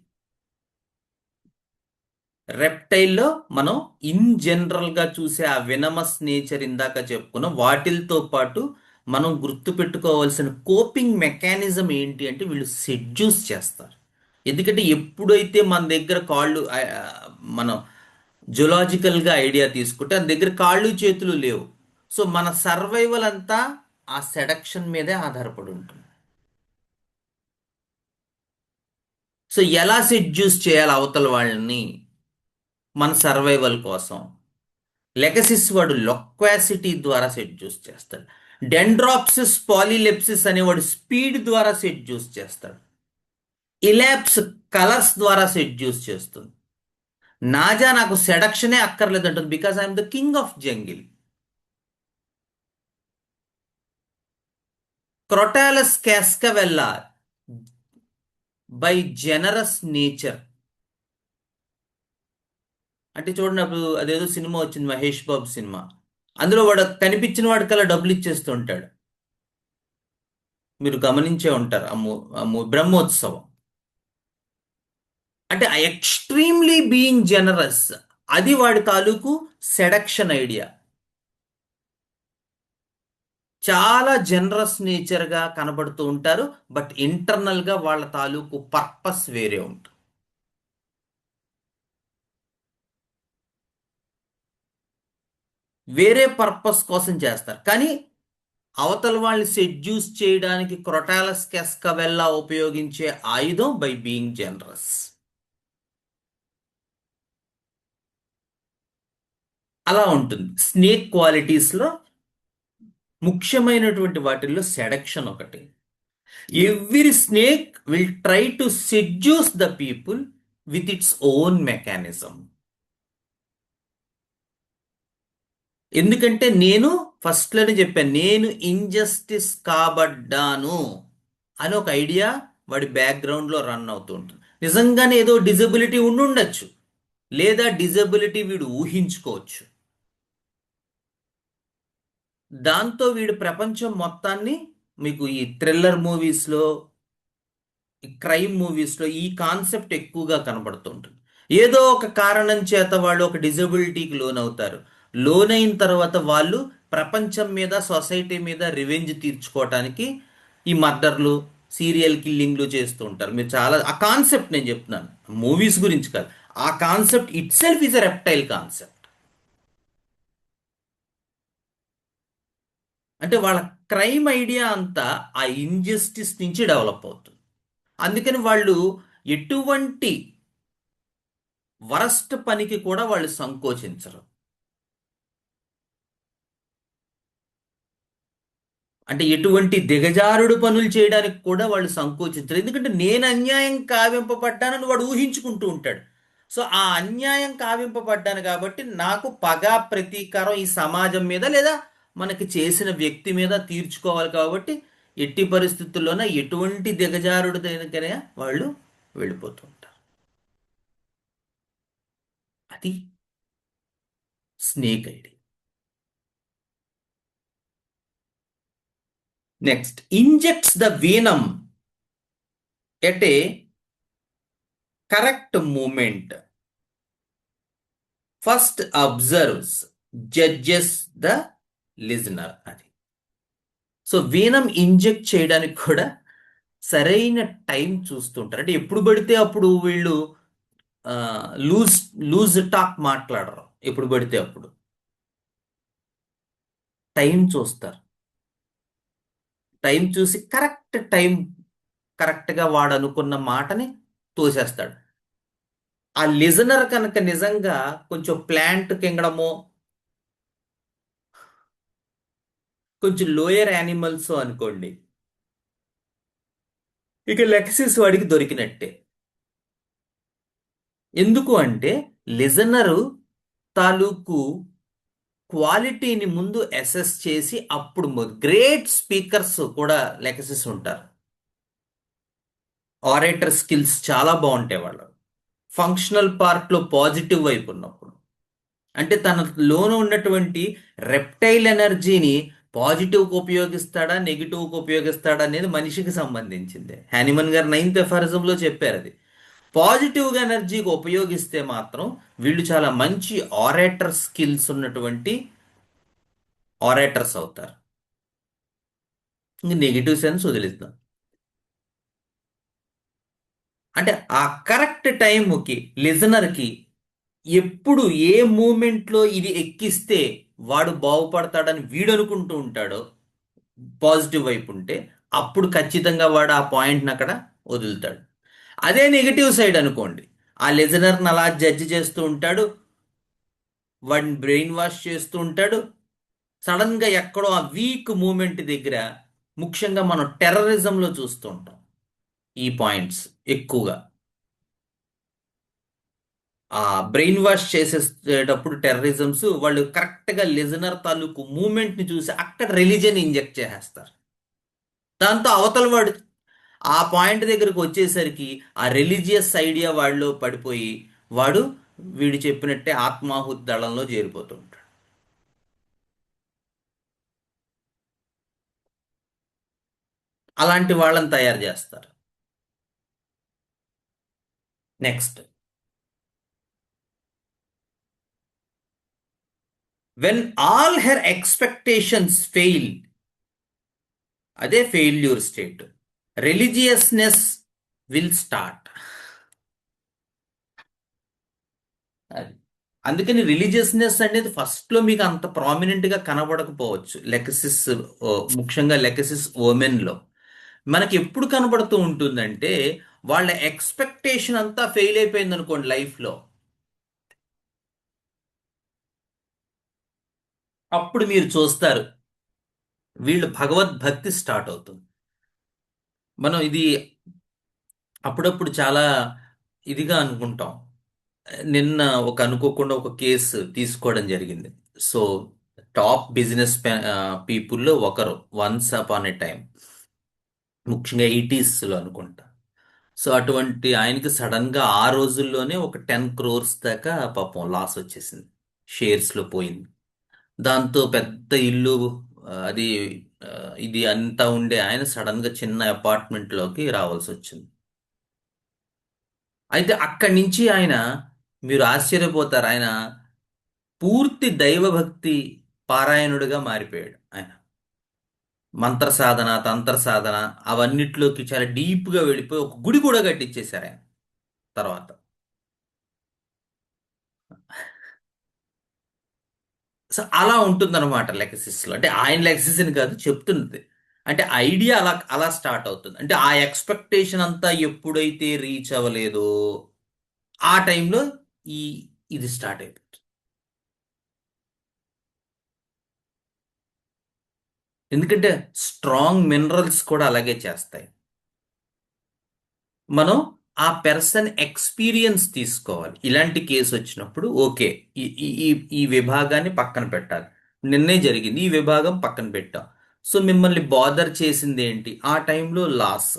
రెప్టైల్లో మనం ఇన్ జనరల్గా చూసే ఆ వినమస్ నేచర్ ఇందాక చెప్పుకున్నాం. వాటితో పాటు మనం గుర్తుపెట్టుకోవాల్సిన కోపింగ్ మెకానిజం ఏంటి అంటే వీళ్ళు సెడ్యూస్ చేస్తారు. ఎందుకంటే ఎప్పుడైతే మన దగ్గర కాళ్ళు మనం జులాజికల్గా ఐడియా తీసుకుంటే మన దగ్గర కాళ్ళు చేతులు లేవు. సో మన సర్వైవల్ అంతా ఆ సెడక్షన్ మీదే ఆధారపడి ఉంటుంది. సో ఎలా సెడ్యూస్ చేయాలి అవతల వాళ్ళని మన సర్వైవల్ కోసం? లెగసిస్ వాడు లొక్వాసిటీ ద్వారా సెడ్యూస్ చేస్తాడు. డెండ్రాప్సిస్ పాలిలెప్సిస్ అనేవాడు స్పీడ్ ద్వారా సెడ్యూస్ చేస్తాడు. ఇలాప్స్ కలర్స్ ద్వారా సెడ్యూస్ చేస్తుంది. నాజా నాకు సెడక్షనే అక్కర్లేదంటుంది, because I'm the king of jungle. Crotalus cascavella by generous nature. అంటే చూడండి, అప్పుడు అదేదో సినిమా వచ్చింది మహేష్ బాబు సినిమా, అందులో వాడు కనిపించిన వాడికల్లా డబ్బులు ఇచ్చేస్తూ ఉంటాడు. మీరు గమనించే ఉంటారు బ్రహ్మోత్సవం. అంటే ఎక్స్ట్రీమ్లీ బీయింగ్ జనరస్, అది వాడి తాలూకు సెడక్షన్ ఐడియా. చాలా జనరస్ నేచర్గా కనబడుతూ ఉంటారు, బట్ ఇంటర్నల్గా వాళ్ళ తాలూకు పర్పస్ వేరే ఉంటుంది. వేరే పర్పస్ కోసం చేస్తారు. కానీ అవతల వాళ్ళని సెడ్యూస్ చేయడానికి క్రొటాలస్ కెస్కవెల్లా ఉపయోగించే ఆయుధం బై బీయింగ్ జనరస్. అలా ఉంటుంది. స్నేక్ క్వాలిటీస్లో ముఖ్యమైనటువంటి వాటిల్లో సెడక్షన్ ఒకటి. Every snake will try to seduce the people with its own mechanism. ఎందుకంటే నేను ఫస్ట్లోనే చెప్పాను, నేను ఇంజస్టిస్ కాబడ్డాను అని ఒక ఐడియా వాడి బ్యాక్గ్రౌండ్లో రన్ అవుతూ ఉంటుంది. నిజంగానే ఏదో డిజబిలిటీ ఉండుండొచ్చు, లేదా డిజబిలిటీ వీడు ఊహించుకోవచ్చు. దాంతో వీడు ప్రపంచం మొత్తాన్ని, మీకు ఈ థ్రిల్లర్ మూవీస్లో, ఈ క్రైమ్ మూవీస్లో ఈ కాన్సెప్ట్ ఎక్కువగా కనబడుతుంటుంది. ఏదో ఒక కారణం చేత వాళ్ళు ఒక డిజబిలిటీకి లోనవుతారు. లోనైన తర్వాత వాళ్ళు ప్రపంచం మీద, సొసైటీ మీద రివెంజ్ తీర్చుకోవటానికి ఈ మర్డర్లు, సీరియల్ కిల్లింగ్లు చేస్తూ ఉంటారు. మీరు చాలా ఆ కాన్సెప్ట్ నేను చెప్తున్నాను, మూవీస్ గురించి కాదు. ఆ concept it self is a reptile concept. అంటే వాళ్ళ క్రైమ్ ఐడియా అంతా ఆ ఇంజస్టిస్ నుంచి డెవలప్ అవుతుంది. అందుకని వాళ్ళు ఎటువంటి వరస్ట్ పనికి కూడా వాళ్ళు సంకోచించరు. అంటే ఎటువంటి దిగజారుడు పనులు చేయడానికి కూడా వాళ్ళు సంకోచించరు. ఎందుకంటే నేను అన్యాయం కావింపబడ్డానని వాడు ఊహించుకుంటూ ఉంటాడు. సో ఆ అన్యాయం కావింపబడ్డాను కాబట్టి నాకు పగ, ప్రతీకారం ఈ సమాజం మీద, లేదా మనకి చేసిన వ్యక్తి మీద తీర్చుకోవాలి. కాబట్టి ఎట్టి పరిస్థితుల్లోన ఎటువంటి దిగజారుడు దేనికైనా వాళ్ళు వెళ్ళిపోతూ ఉంటారు. అది snake idea. Next, injects the venom at a correct moment, first observes, judges the listener. అది. సో వీనం ఇంజెక్ట్ చేయడానికి కూడా సరైన టైం చూస్తుంటారు. అంటే ఎప్పుడు పడితే అప్పుడు వీళ్ళు లూజ్ లూజ్ టాక్ మాట్లాడరు. ఎప్పుడు పడితే అప్పుడు టైం చూస్తారు. టైం చూసి కరెక్ట్ టైం, కరెక్ట్గా వాడు అనుకున్న మాటని తోసేస్తాడు. ఆ లిజనర్ కనుక నిజంగా కొంచెం ప్లాంట్ కింగడమో, కొంచెం లోయర్ యానిమల్స్ అనుకోండి, ఇక లెక్సిస్ వాడికి దొరికినట్టే. ఎందుకు అంటే లిజనరు తాలూకు క్వాలిటీని ముందు అసెస్ చేసి అప్పుడు గ్రేట్ స్పీకర్స్ కూడా లెక్సిస్ ఉంటారు. ఆరేటర్ స్కిల్స్ చాలా బాగుంటాయి వాళ్ళు. ఫంక్షనల్ పార్ట్లో పాజిటివ్ వైపు ఉన్నప్పుడు, అంటే తనలోనూ ఉన్నటువంటి రెప్టైల్ ఎనర్జీని పాజిటివ్కి ఉపయోగిస్తాడా, నెగిటివ్కి ఉపయోగిస్తాడా అనేది మనిషికి సంబంధించింది. హ్యానిమన్ గారు 9th ఎఫారిజంలో చెప్పారు. అది పాజిటివ్గా ఎనర్జీకి ఉపయోగిస్తే మాత్రం వీళ్ళు చాలా మంచి ఆరేటర్ స్కిల్స్ ఉన్నటువంటి ఆరేటర్స్ అవుతారు. ఇంక నెగిటివ్ సెన్స్ వదిలిద్దాం. అంటే ఆ కరెక్ట్ టైంకి లిజనర్కి ఎప్పుడు ఏ మూమెంట్లో ఇది ఎక్కిస్తే వాడు బాగుపడతాడని వీడు అనుకుంటూ ఉంటాడో, పాజిటివ్ వైపు ఉంటే, అప్పుడు ఖచ్చితంగా వాడు ఆ పాయింట్ని అక్కడ వదులుతాడు. అదే నెగిటివ్ సైడ్ అనుకోండి, ఆ లిజనర్ని అలా జడ్జి చేస్తూ ఉంటాడు, వాడిని బ్రెయిన్ వాష్ చేస్తూ ఉంటాడు. సడన్గా ఎక్కడో ఆ వీక్ మూమెంట్ దగ్గర, ముఖ్యంగా మనం టెర్రరిజంలో చూస్తూ ఉంటాం ఈ పాయింట్స్ ఎక్కువగా. ఆ బ్రెయిన్ వాష్ చేసేటప్పుడు టెర్రరిజమ్స్ వాళ్ళు కరెక్ట్గా లిజనర్ తాలూకు మూమెంట్ని చూసి అక్కడ రిలీజన్ ఇంజెక్ట్ చేసేస్తారు. దాంతో అవతల వాడు ఆ పాయింట్ దగ్గరకు వచ్చేసరికి ఆ రిలీజియస్ ఐడియా వాడిలో పడిపోయి వాడు వీడు చెప్పినట్టే ఆత్మాహుతి దళంలో చేరిపోతూ ఉంటాడు. అలాంటి వాళ్ళని తయారు చేస్తారు. Next, when all her expectations fail, అదే failure state, religiousness will start. అది. అందుకని రిలీజియస్నెస్ అనేది ఫస్ట్లో మీకు అంత ప్రామినెంట్గా కనబడకపోవచ్చు. లెకసిస్, ముఖ్యంగా లెకసిస్ ఓమెన్లో మనకి ఎప్పుడు కనబడుతూ ఉంటుందంటే, వాళ్ళ ఎక్స్పెక్టేషన్ అంతా ఫెయిల్ అయిపోయింది అనుకోండి లైఫ్లో, అప్పుడు మీరు చూస్తారు వీళ్ళు భగవద్భక్తి స్టార్ట్ అవుతుంది. మనం ఇది అప్పుడప్పుడు చాలా ఇదిగా అనుకుంటాం. నిన్న అనుకోకుండా ఒక కేసు తీసుకోవడం జరిగింది. సో టాప్ బిజినెస్ పీపుల్లో ఒకరు, వన్స్ అపాన్ ఏ టైం, ముఖ్యంగా 80s లో అనుకుంటా. సో అటువంటి ఆయనకి సడన్ గా ఆ రోజుల్లోనే ఒక 10 crores దాకా పాపం లాస్ వచ్చేసింది. షేర్స్ లో పోయింది. దాంతో పెద్ద ఇల్లు, అది ఆ, ఇది అంతా ఉండే ఆయన సడన్ గా చిన్న అపార్ట్మెంట్ లోకి రావాల్సి వచ్చింది. అయితే అక్కడి నుంచి ఆయన, మీరు ఆశ్చర్యపోతారు, ఆయన పూర్తి దైవభక్తి పారాయణుడిగా మారిపోయాడు ఆయన. మంత్ర సాధన, తంత్ర సాధన, అవన్నిట్లోకి చాలా డీప్ గా వెళ్ళిపోయి ఒక గుడి కూడా కట్టించేశారు ఆయన తర్వాత. సో అలా ఉంటుందన్నమాట లెగసిస్ లో. అంటే ఆయన లెగసిస్ అని కాదు చెప్తున్నది. అంటే ఐడియా అలా అలా స్టార్ట్ అవుతుంది. అంటే ఆ ఎక్స్పెక్టేషన్ అంతా ఎప్పుడైతే రీచ్ అవ్వలేదో ఆ టైంలో ఈ ఇది స్టార్ట్ అయిపోతుంది. ఎందుకంటే స్ట్రాంగ్ మినరల్స్ కూడా అలాగే చేస్తాయి. మనం ఆ పెర్సన్ ఎక్స్పీరియన్స్ తీసుకోవాలి. ఇలాంటి కేసు వచ్చినప్పుడు ఓకే, ఈ ఈ ఈ ఈ విభాగాన్ని పక్కన పెట్టాలి. నిన్నే జరిగింది, ఈ విభాగం పక్కన పెట్టాం. సో మిమ్మల్ని బాదర్ చేసింది ఏంటి ఆ టైంలో? లాస్.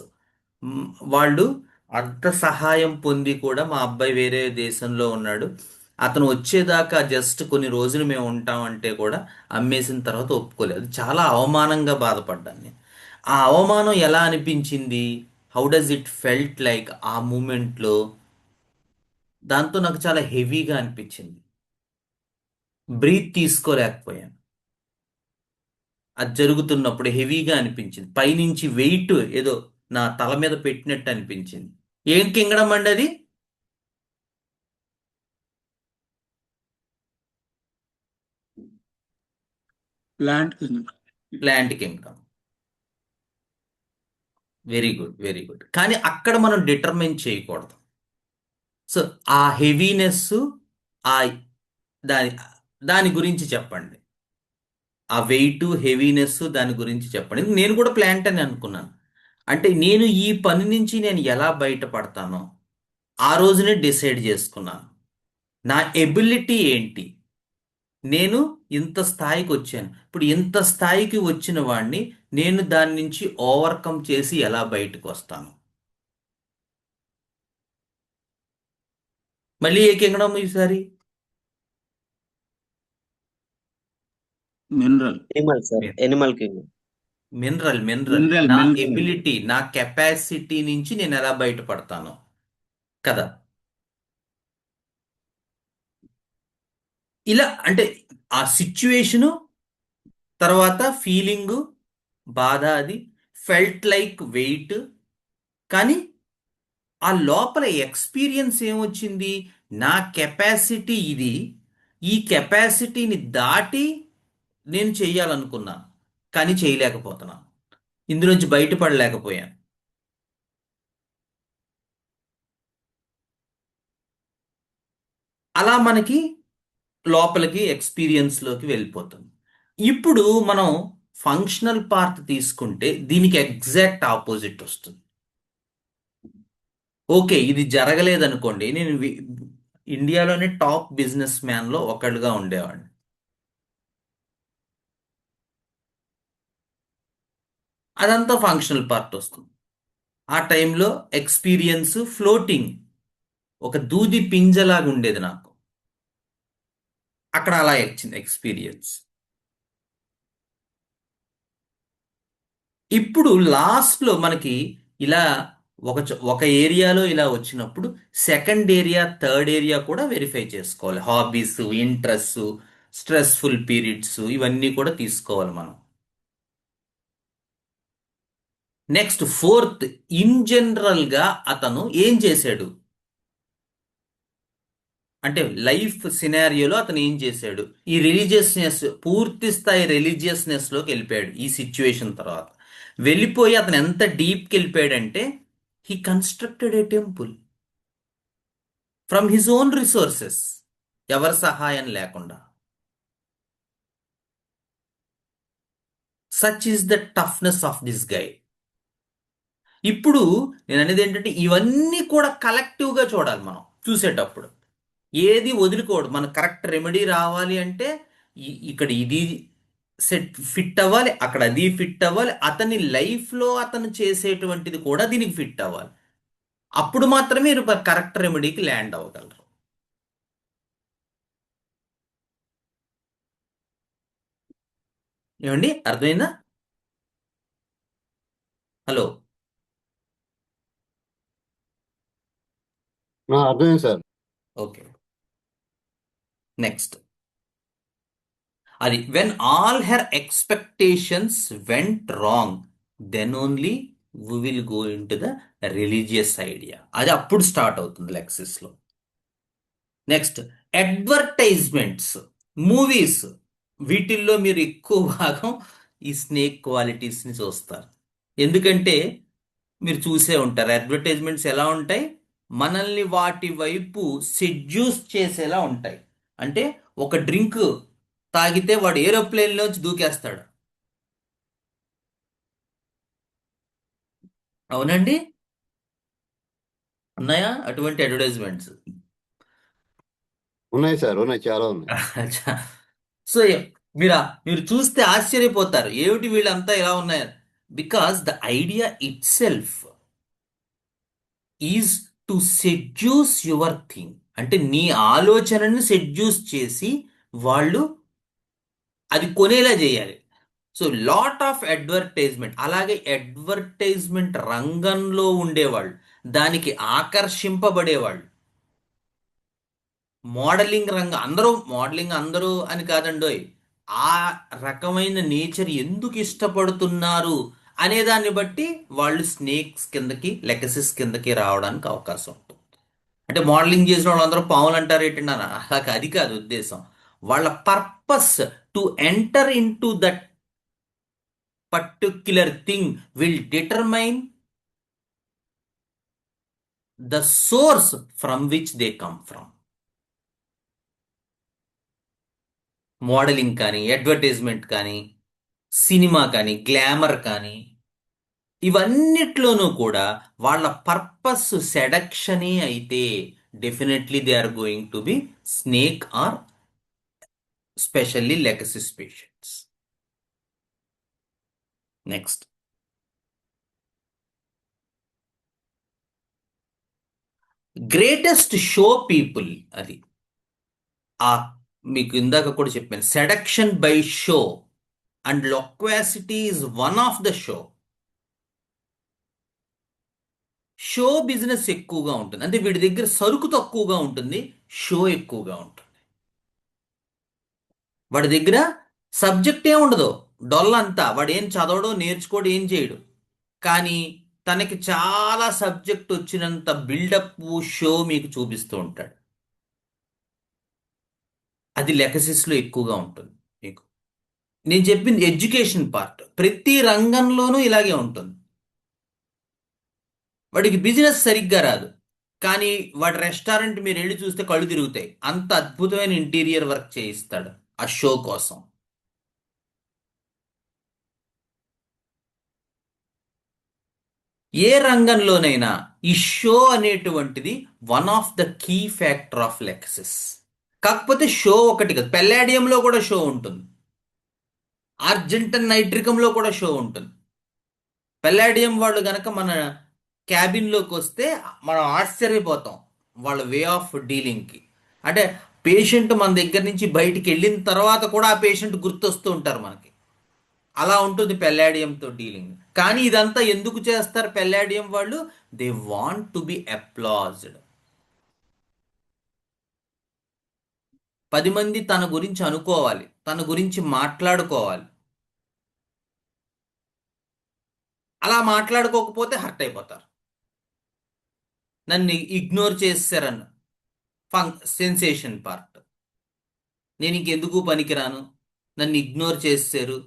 వాళ్ళు అంత సహాయం పొంది కూడా, మా అబ్బాయి వేరే దేశంలో ఉన్నాడు, అతను వచ్చేదాకా జస్ట్ కొన్ని రోజులు మేము ఉంటామంటే కూడా అమ్మేసిన తర్వాత ఒప్పుకోలేదు. చాలా అవమానంగా బాధపడ్డాను నేను. ఆ అవమానం ఎలా అనిపించింది? How does it felt like ఆ మూమెంట్లో? దాంతో నాకు చాలా హెవీగా అనిపించింది. బ్రీత్ తీసుకోలేకపోయాను. అది జరుగుతున్నప్పుడు హెవీగా అనిపించింది. పైనుంచి వెయిట్ ఏదో నా తల మీద పెట్టినట్టు అనిపించింది. ఏం కింగడం అండి అది? Plant king. Plant Kingdom. Very good, very good. కానీ అక్కడ మనం డిటర్మైన్ చేయకూడదు. సో ఆ హెవీనెస్, ఆ దాని దాని గురించి చెప్పండి. ఆ వెయిట్, హెవీనెస్ దాని గురించి చెప్పండి. నేను కూడా ప్లాంట్ అని అనుకున్నాను. అంటే నేను ఈ పని నుంచి నేను ఎలా బయటపడతానో ఆ రోజునే డిసైడ్ చేసుకున్నాను. నా ఎబిలిటీ ఏంటి? నేను ఇంత స్థాయికి వచ్చాను. ఇప్పుడు ఇంత స్థాయికి వచ్చిన వాడిని నేను దాని నుంచి ఓవర్కమ్ చేసి ఎలా బయటకు వస్తాను? మళ్ళీ ఏ కింగడమ్ ఈసారి? Mineral. Animal sir, Animal king. Mineral. Mineral mineral నా మినరల్. ఎబిలిటీ, నా కెపాసిటీ నుంచి నేను ఎలా బయటపడతాను కదా. ఇలా అంటే ఆ సిచ్యువేషను, తర్వాత ఫీలింగు, బాధ, అది ఫెల్ట్ లైక్ వెయిట్. కానీ ఆ లోపల ఎక్స్పీరియన్స్ ఏమొచ్చింది? నా కెపాసిటీ ఇది, ఈ కెపాసిటీని దాటి నేను చెయ్యాలనుకున్నాను, కానీ చేయలేకపోతున్నాను. ఇందులోంచి బయటపడలేకపోయాను. అలా మనకి లోపలికి ఎక్స్పీరియన్స్లోకి వెళ్ళిపోతుంది. ఇప్పుడు మనం ఫంక్షనల్ పార్ట్ తీసుకుంటే దీనికి ఎగ్జాక్ట్ ఆపోజిట్ వస్తుంది. ఓకే, ఇది జరగలేదనుకోండి, నేను ఇండియాలోనే టాప్ బిజినెస్ మ్యాన్లో ఒకళ్ళుగా ఉండేవాడిని. అదంతా ఫంక్షనల్ పార్ట్ వస్తుంది. ఆ టైంలో ఎక్స్పీరియన్స్ ఫ్లోటింగ్, ఒక దూది పింజలాగా ఉండేది నాకు. అక్కడ అలా వచ్చింది ఎక్స్పీరియన్స్. ఇప్పుడు లాస్ట్లో మనకి ఇలా ఒక ఏరియాలో ఇలా వచ్చినప్పుడు సెకండ్ ఏరియా, థర్డ్ ఏరియా కూడా వెరిఫై చేసుకోవాలి. హాబీస్, ఇంట్రెస్ట్, స్ట్రెస్ఫుల్ పీరియడ్స్, ఇవన్నీ కూడా తీసుకోవాలి మనం. నెక్స్ట్ ఫోర్త్, ఇన్ జనరల్ గా అతను ఏం చేశాడు? అంటే లైఫ్ సినారియోలో అతను ఏం చేశాడు? ఈ రిలీజియస్నెస్, పూర్తి స్థాయి రిలీజియస్నెస్ లోకి వెళ్ళిపోయాడు ఈ సిచ్యువేషన్ తర్వాత. వెళ్ళిపోయి అతను ఎంత డీప్కి వెళ్ళిపోయాడంటే he constructed a temple from his own resources, ఎవరి సహాయం లేకుండా. Such is the toughness of this guy. ఇప్పుడు నేను అనేది ఏంటంటే ఇవన్నీ కూడా కలెక్టివ్గా చూడాలి మనం చూసేటప్పుడు. ఏది వదులుకోవద్దు. మన కరెక్ట్ రెమెడీ రావాలి అంటే ఇక్కడ ఇది సెట్ ఫిట్ అవ్వాలి, అక్కడ అది ఫిట్ అవ్వాలి, అతని లైఫ్లో అతను చేసేటువంటిది కూడా దీనికి ఫిట్ అవ్వాలి. అప్పుడు మాత్రమే మీరు కరెక్ట్ రెమెడీకి ల్యాండ్ అవ్వగలరు. ఏమండి, అర్థమైందా? హలో. అర్థమైంది సార్. Okay, next. అది when all her expectations went wrong, then only we will go into the religious idea. అది అప్పుడు స్టార్ట్ అవుతుంది లెక్సిస్లో. నెక్స్ట్, అడ్వర్టైజ్మెంట్స్, మూవీస్, వీటిల్లో మీరు ఎక్కువ భాగం ఈ స్నేక్ క్వాలిటీస్ని చూస్తారు. ఎందుకంటే మీరు చూసే ఉంటారు అడ్వర్టైజ్మెంట్స్ ఎలా ఉంటాయి, మనల్ని వాటి వైపు సెడ్యూస్ చేసేలా ఉంటాయి. అంటే ఒక డ్రింక్ తాగితే వాడు ఏరోప్లేన్లోంచి దూకేస్తాడు. అవునండి, ఉన్నాయా అటువంటి అడ్వర్టైజ్మెంట్స్? ఉన్నాయి సార్, ఉన్నాయి, చాలా ఉన్నాయి. సో మీరు మీరు చూస్తే ఆశ్చర్యపోతారు, ఏమిటి వీళ్ళంతా ఇలా ఉన్నారు. Because the idea it self is to seduce your thing. అంటే నీ ఆలోచనను సెడ్యూస్ చేసి వాళ్ళు అది కొనేలా చేయాలి. So lot of advertisement. అలాగే అడ్వర్టైజ్మెంట్ రంగంలో ఉండేవాళ్ళు, దానికి ఆకర్షింపబడేవాళ్ళు, మోడలింగ్ రంగం, అందరూ మోడలింగ్ అందరూ అని కాదండోయ్, ఆ రకమైన నేచర్ ఎందుకు ఇష్టపడుతున్నారు అనే దాన్ని బట్టి వాళ్ళు స్నేక్స్ కిందకి, లెగసిస్ కిందకి రావడానికి అవకాశం ఉంటుంది. అంటే మోడలింగ్ చేసిన వాళ్ళందరూ పావులు అంటారు ఏంటంటే అలా అది కాదు ఉద్దేశం. వాళ్ళ purpose to enter into that particular thing will determine the source from which they come from. Modelling కానీ, అడ్వర్టైజ్మెంట్ కానీ, సినిమా కానీ, గ్లామర్ కానీ, ఇవన్నిట్లోనూ కూడా వాళ్ళ పర్పస్ సెడక్షనే అయితే definitely they are going to be snake or specially lachesis patients. Next, greatest show people. అది ఆ మీకు ఇందాక కూడా చెప్పాను, seduction by show and loquacity is one of the show. Show business ఎక్కువగా ఉంటుంది, అంటే వీడి దగ్గర సరుకు తక్కువగా ఉంటుంది, షో ఎక్కువగా ఉంటుంది. వాడి దగ్గర సబ్జెక్ట్ ఏం ఉండదు, డొల్ అంతా, వాడు ఏం చదవడు, నేర్చుకోడు, ఏం చేయడు, కానీ తనకి చాలా సబ్జెక్ట్ వచ్చినంత బిల్డప్ షో మీకు చూపిస్తూ ఉంటాడు. అది లెగసిస్లో ఎక్కువగా ఉంటుంది. మీకు నేను చెప్పింది ఎడ్యుకేషన్ పార్ట్, ప్రతి రంగంలోనూ ఇలాగే ఉంటుంది. వాడికి బిజినెస్ సరిగ్గా రాదు, కానీ వాడి రెస్టారెంట్ మీరు వెళ్ళి చూస్తే కళ్ళు తిరుగుతాయి, అంత అద్భుతమైన ఇంటీరియర్ వర్క్ చేయిస్తాడు ఆ షో కోసం. ఏ రంగంలోనైనా ఈ షో అనేటువంటిది one of the key factor of Lachesis. కాకపోతే షో ఒకటి కాదు, పెల్లాడియంలో కూడా షో ఉంటుంది, ఆర్జెంటన్ నైట్రికంలో కూడా షో ఉంటుంది. పెల్లాడియం వాళ్ళు గనక మన క్యాబిన్లోకి వస్తే మనం ఆశ్చర్యపోతాం వాళ్ళ వే ఆఫ్ డీలింగ్కి. అంటే పేషెంట్ మన దగ్గర నుంచి బయటికి వెళ్ళిన తర్వాత కూడా ఆ పేషెంట్ గుర్తొస్తూ ఉంటారు మనకి, అలా ఉంటుంది పెల్లాడియంతో డీలింగ్. కానీ ఇదంతా ఎందుకు చేస్తారు పెల్లాడియం వాళ్ళు? They want to be applauded. 10 మంది తన గురించి అనుకోవాలి, తన గురించి మాట్లాడుకోవాలి. అలా మాట్లాడుకోకపోతే హర్ట్ అయిపోతారు. నన్ను ఇగ్నోర్ చేశారన్న సెన్సేషన్ పార్ట్, నేను ఇంకెందుకు పనికిరాను, నన్ను ఇగ్నోర్ చేశారు,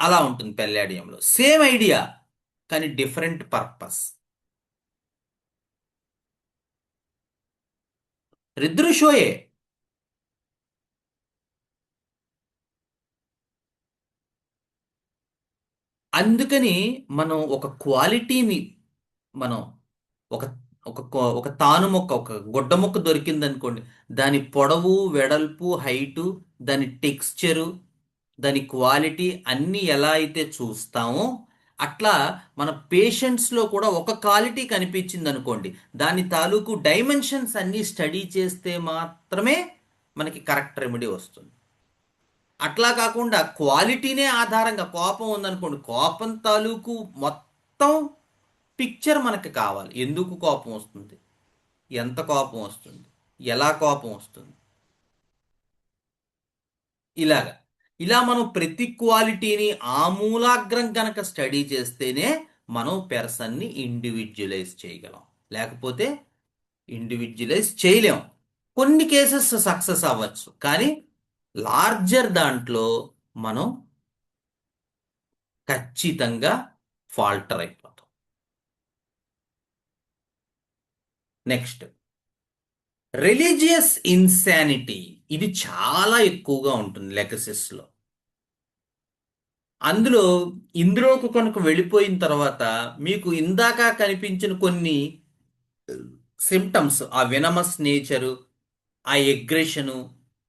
అలా ఉంటుంది పెల్లాడియంలో. సేమ్ ఐడియా కానీ డిఫరెంట్ పర్పస్. ఇద్దరు షోయే. అందుకని మనం ఒక క్వాలిటీని మనం ఒక ఒక తాను మొక్క, ఒక గుడ్డ మొక్క దొరికింది అనుకోండి, దాని పొడవు, వెడల్పు, హైటు, దాని టెక్స్చరు, దాని క్వాలిటీ అన్నీ ఎలా అయితే చూస్తామో అట్లా మన పేషెంట్స్లో కూడా ఒక క్వాలిటీ కనిపించింది అనుకోండి, దాని తాలూకు డైమెన్షన్స్ అన్నీ స్టడీ చేస్తే మాత్రమే మనకి కరెక్ట్ రెమెడీ వస్తుంది. అట్లా కాకుండా క్వాలిటీనే ఆధారంగా కోపం ఉందనుకోండి, కోపం తాలూకు మొత్తం పిక్చర్ మనకి కావాలి. ఎందుకు కోపం వస్తుంది, ఎంత కోపం వస్తుంది, ఎలా కోపం వస్తుంది, ఇలాగా ఇలా మనం ప్రతి క్వాలిటీని ఆమూలాగ్రం గనక స్టడీ చేస్తేనే మనం పెర్సన్ని ఇండివిజువలైజ్ చేయగలం. లేకపోతే ఇండివిజువలైజ్ చేయలేం. కొన్ని కేసెస్ సక్సెస్ అవ్వచ్చు, కానీ లార్జర్ దాంట్లో మనం ఖచ్చితంగా ఫాల్టర్ అయిపోతాం. Next, religious insanity. ఇది చాలా ఎక్కువగా ఉంటుంది లెగసిస్లో. ఇందులోకి కనుక వెళ్ళిపోయిన తర్వాత మీకు ఇందాక కనిపించిన కొన్ని సిమ్టమ్స్, ఆ వినమస్ నేచరు, ఆ ఎగ్రెషను,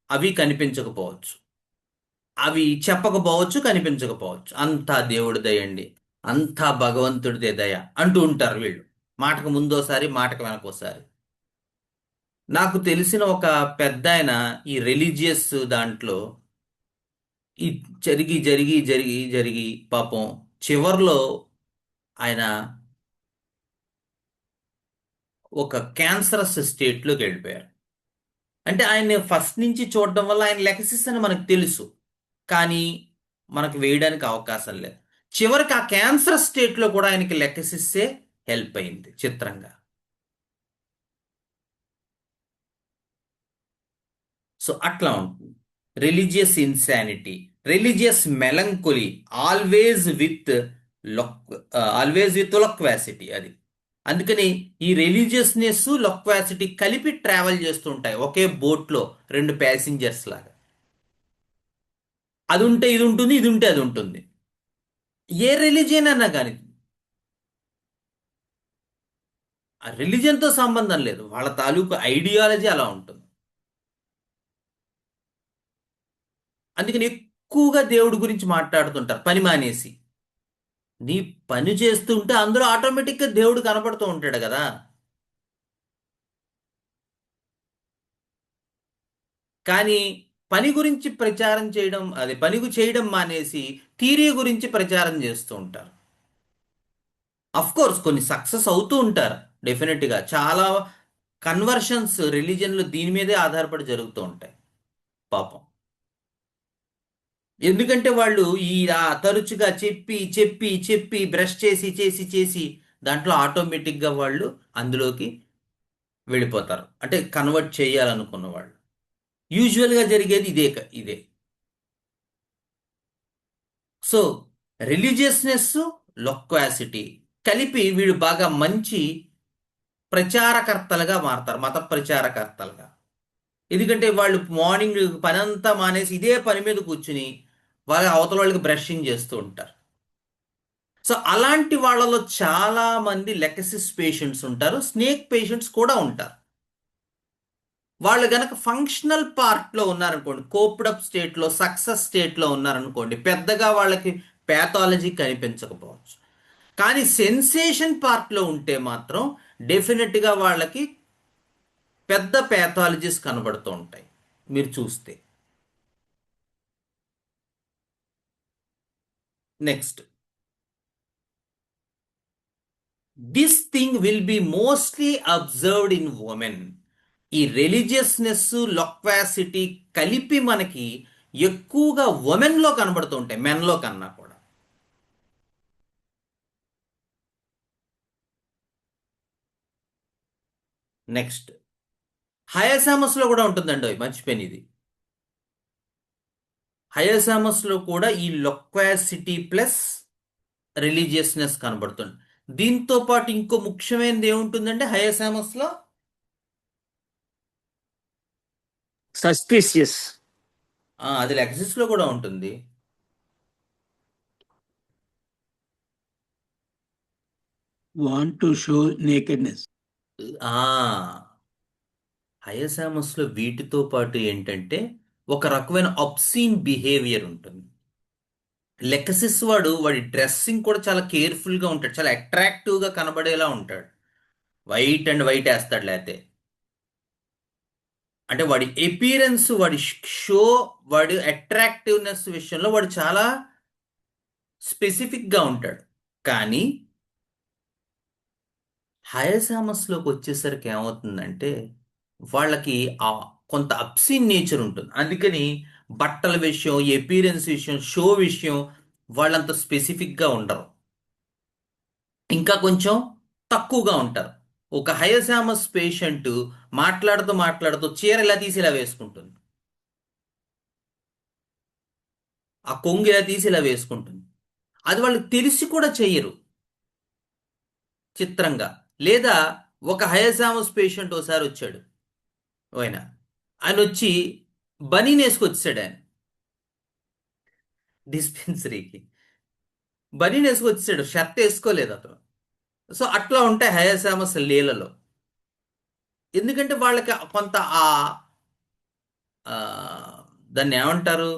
అవి కనిపించకపోవచ్చు, అవి చెప్పకపోవచ్చు, కనిపించకపోవచ్చు. అంతా దేవుడి దయండి, అంతా భగవంతుడిదే దయ అంటూ ఉంటారు వీళ్ళు, మాటకు ముందోసారి మాటకు వెనకోసారి. నాకు తెలిసిన ఒక పెద్ద ఆయన ఈ రిలీజియస్ దాంట్లో ఈ జరిగి జరిగి జరిగి జరిగి పాపం చివర్లో ఆయన ఒక క్యాన్సరస్ స్టేట్లోకి వెళ్ళిపోయారు. అంటే ఆయన ఫస్ట్ నుంచి చూడడం వల్ల ఆయన లెగసిస్ అని మనకు తెలుసు, కానీ మనకు వేయడానికి అవకాశం లేదు. చివరికి ఆ క్యాన్సర్ స్టేట్లో కూడా ఆయనకి లెగసిస్సే హెల్ప్ అయింది చిత్రంగా. సో అట్లా ఉంటుంది religious insanity. Religious melancholy, always with loquacity. అది అందుకని ఈ రిలీజియస్నెస్, లొక్వాసిటీ కలిపి ట్రావెల్ చేస్తుంటాయి ఒకే బోట్లో, రెండు ప్యాసింజర్స్ లాగా. అది ఉంటే ఇది ఉంటుంది, ఇది ఉంటే అది ఉంటుంది. ఏ రిలీజియన్ అన్నా కానీ ఆ రిలీజియన్తో సంబంధం లేదు, వాళ్ళ తాలూకు ఐడియాలజీ అలా ఉంటుంది. అందుకని ఎక్కువగా దేవుడి గురించి మాట్లాడుతుంటారు పని మానేసి. నీ పని చేస్తుంటే అందులో ఆటోమేటిక్గా దేవుడు కనపడుతూ ఉంటాడు కదా. కానీ పని గురించి ప్రచారం చేయడం, అది పని చేయడం మానేసి థియరీ గురించి ప్రచారం చేస్తూ ఉంటారు. అఫ్ కోర్స్ కొన్ని సక్సెస్ అవుతూ ఉంటారు డెఫినెట్గా. చాలా కన్వర్షన్స్ రిలీజన్లు దీని మీదే ఆధారపడి జరుగుతూ ఉంటాయి పాపం. ఎందుకంటే వాళ్ళు తరచుగా చెప్పి చెప్పి చెప్పి బ్రష్ చేసి చేసి చేసి దాంట్లో ఆటోమేటిక్గా వాళ్ళు అందులోకి వెళ్ళిపోతారు. అంటే కన్వర్ట్ చేయాలనుకున్న వాళ్ళు. యూజువల్గా జరిగేది ఇదే. సో రిలీజియస్నెస్, లొక్వాసిటీ కలిపి వీళ్ళు బాగా మంచి ప్రచారకర్తలుగా మారతారు, మత ప్రచారకర్తలుగా. ఎందుకంటే వాళ్ళు మార్నింగ్ పనంతా మానేసి ఇదే పని మీద కూర్చుని వాళ్ళ అవతల వాళ్ళకి బ్రషింగ్ చేస్తూ ఉంటారు. సో అలాంటి వాళ్ళలో చాలా మంది లెకసిస్ పేషెంట్స్ ఉంటారు, స్నేక్ పేషెంట్స్ కూడా ఉంటారు. వాళ్ళు గనక ఫంక్షనల్ పార్ట్లో ఉన్నారనుకోండి, కోప్డప్ స్టేట్లో, సక్సెస్ స్టేట్లో ఉన్నారనుకోండి, పెద్దగా వాళ్ళకి ప్యాథాలజీ కనిపించకపోవచ్చు. కానీ సెన్సేషన్ పార్ట్లో ఉంటే మాత్రం డెఫినెట్గా వాళ్ళకి పెద్ద ప్యాథాలజీస్ కనబడుతూ ఉంటాయి మీరు చూస్తే. Next, this thing will be mostly observed in women. ఈ రిలీజియస్నెస్, లొక్వాసిటీ కలిపి మనకి ఎక్కువగా ఉమెన్లో కనబడుతూ ఉంటాయి, మెన్లో కన్నా కూడా. నెక్స్ట్, హయసామస్లో కూడా ఉంటుందండి, మర్చిపోయిన ఇది. హయసామస్లో కూడా ఈ లొక్వాసిటీ ప్లస్ రిలీజియస్నెస్ కనబడుతుంది. దీంతో పాటు ఇంకో ముఖ్యమైనది ఏముంటుందంటే హయసామస్లో want to show nakedness. ఆ హయసామస్లో వీటితో పాటు ఏంటంటే ఒక రకమైన అబ్సీన్ బిహేవియర్ ఉంటుంది. లెక్సిస్ వాడి డ్రెస్సింగ్ కూడా చాలా కేర్ఫుల్ గా ఉంటాడు, చాలా అట్రాక్టివ్ గా కనబడేలా ఉంటాడు. వైట్ అండ్ వైట్ వేస్తాడు, లేతే అంటే వాడి ఎపీరెన్స్, వాడి షో, వాడి అట్రాక్టివ్నెస్ విషయంలో వాడు చాలా స్పెసిఫిక్ గా ఉంటాడు. కానీ హయసామస్లోకి వచ్చేసరికి ఏమవుతుందంటే వాళ్ళకి ఆ కొంత అబ్సీన్ నేచర్ ఉంటుంది. అందుకని బట్టల విషయం, ఎపీరెన్స్ విషయం, షో విషయం వాళ్ళంత స్పెసిఫిక్గా ఉండరు, ఇంకా కొంచెం తక్కువగా ఉంటారు. ఒక హయసామస్ పేషెంట్ మాట్లాడుతూ మాట్లాడుతూ చీర ఇలా తీసి ఇలా వేసుకుంటుంది, ఆ కొంగు ఇలా తీసి ఇలా వేసుకుంటుంది. అది వాళ్ళకి తెలిసి కూడా చెయ్యరు, చిత్రంగా. లేదా ఒక హయసామస్ పేషెంట్ ఒకసారి వచ్చాడు, ఆయన ఆయన వచ్చి బనీన్ వేసుకొచ్చాడు. ఆయన డిస్పెన్సరీకి బనీన్ వేసుకొచ్చాడు, షర్ట్ వేసుకోలేదు అతను. సో అట్లా ఉంటాయి హయసామస్ లీలలో. ఎందుకంటే వాళ్ళకి కొంత ఆ, దాన్ని ఏమంటారు,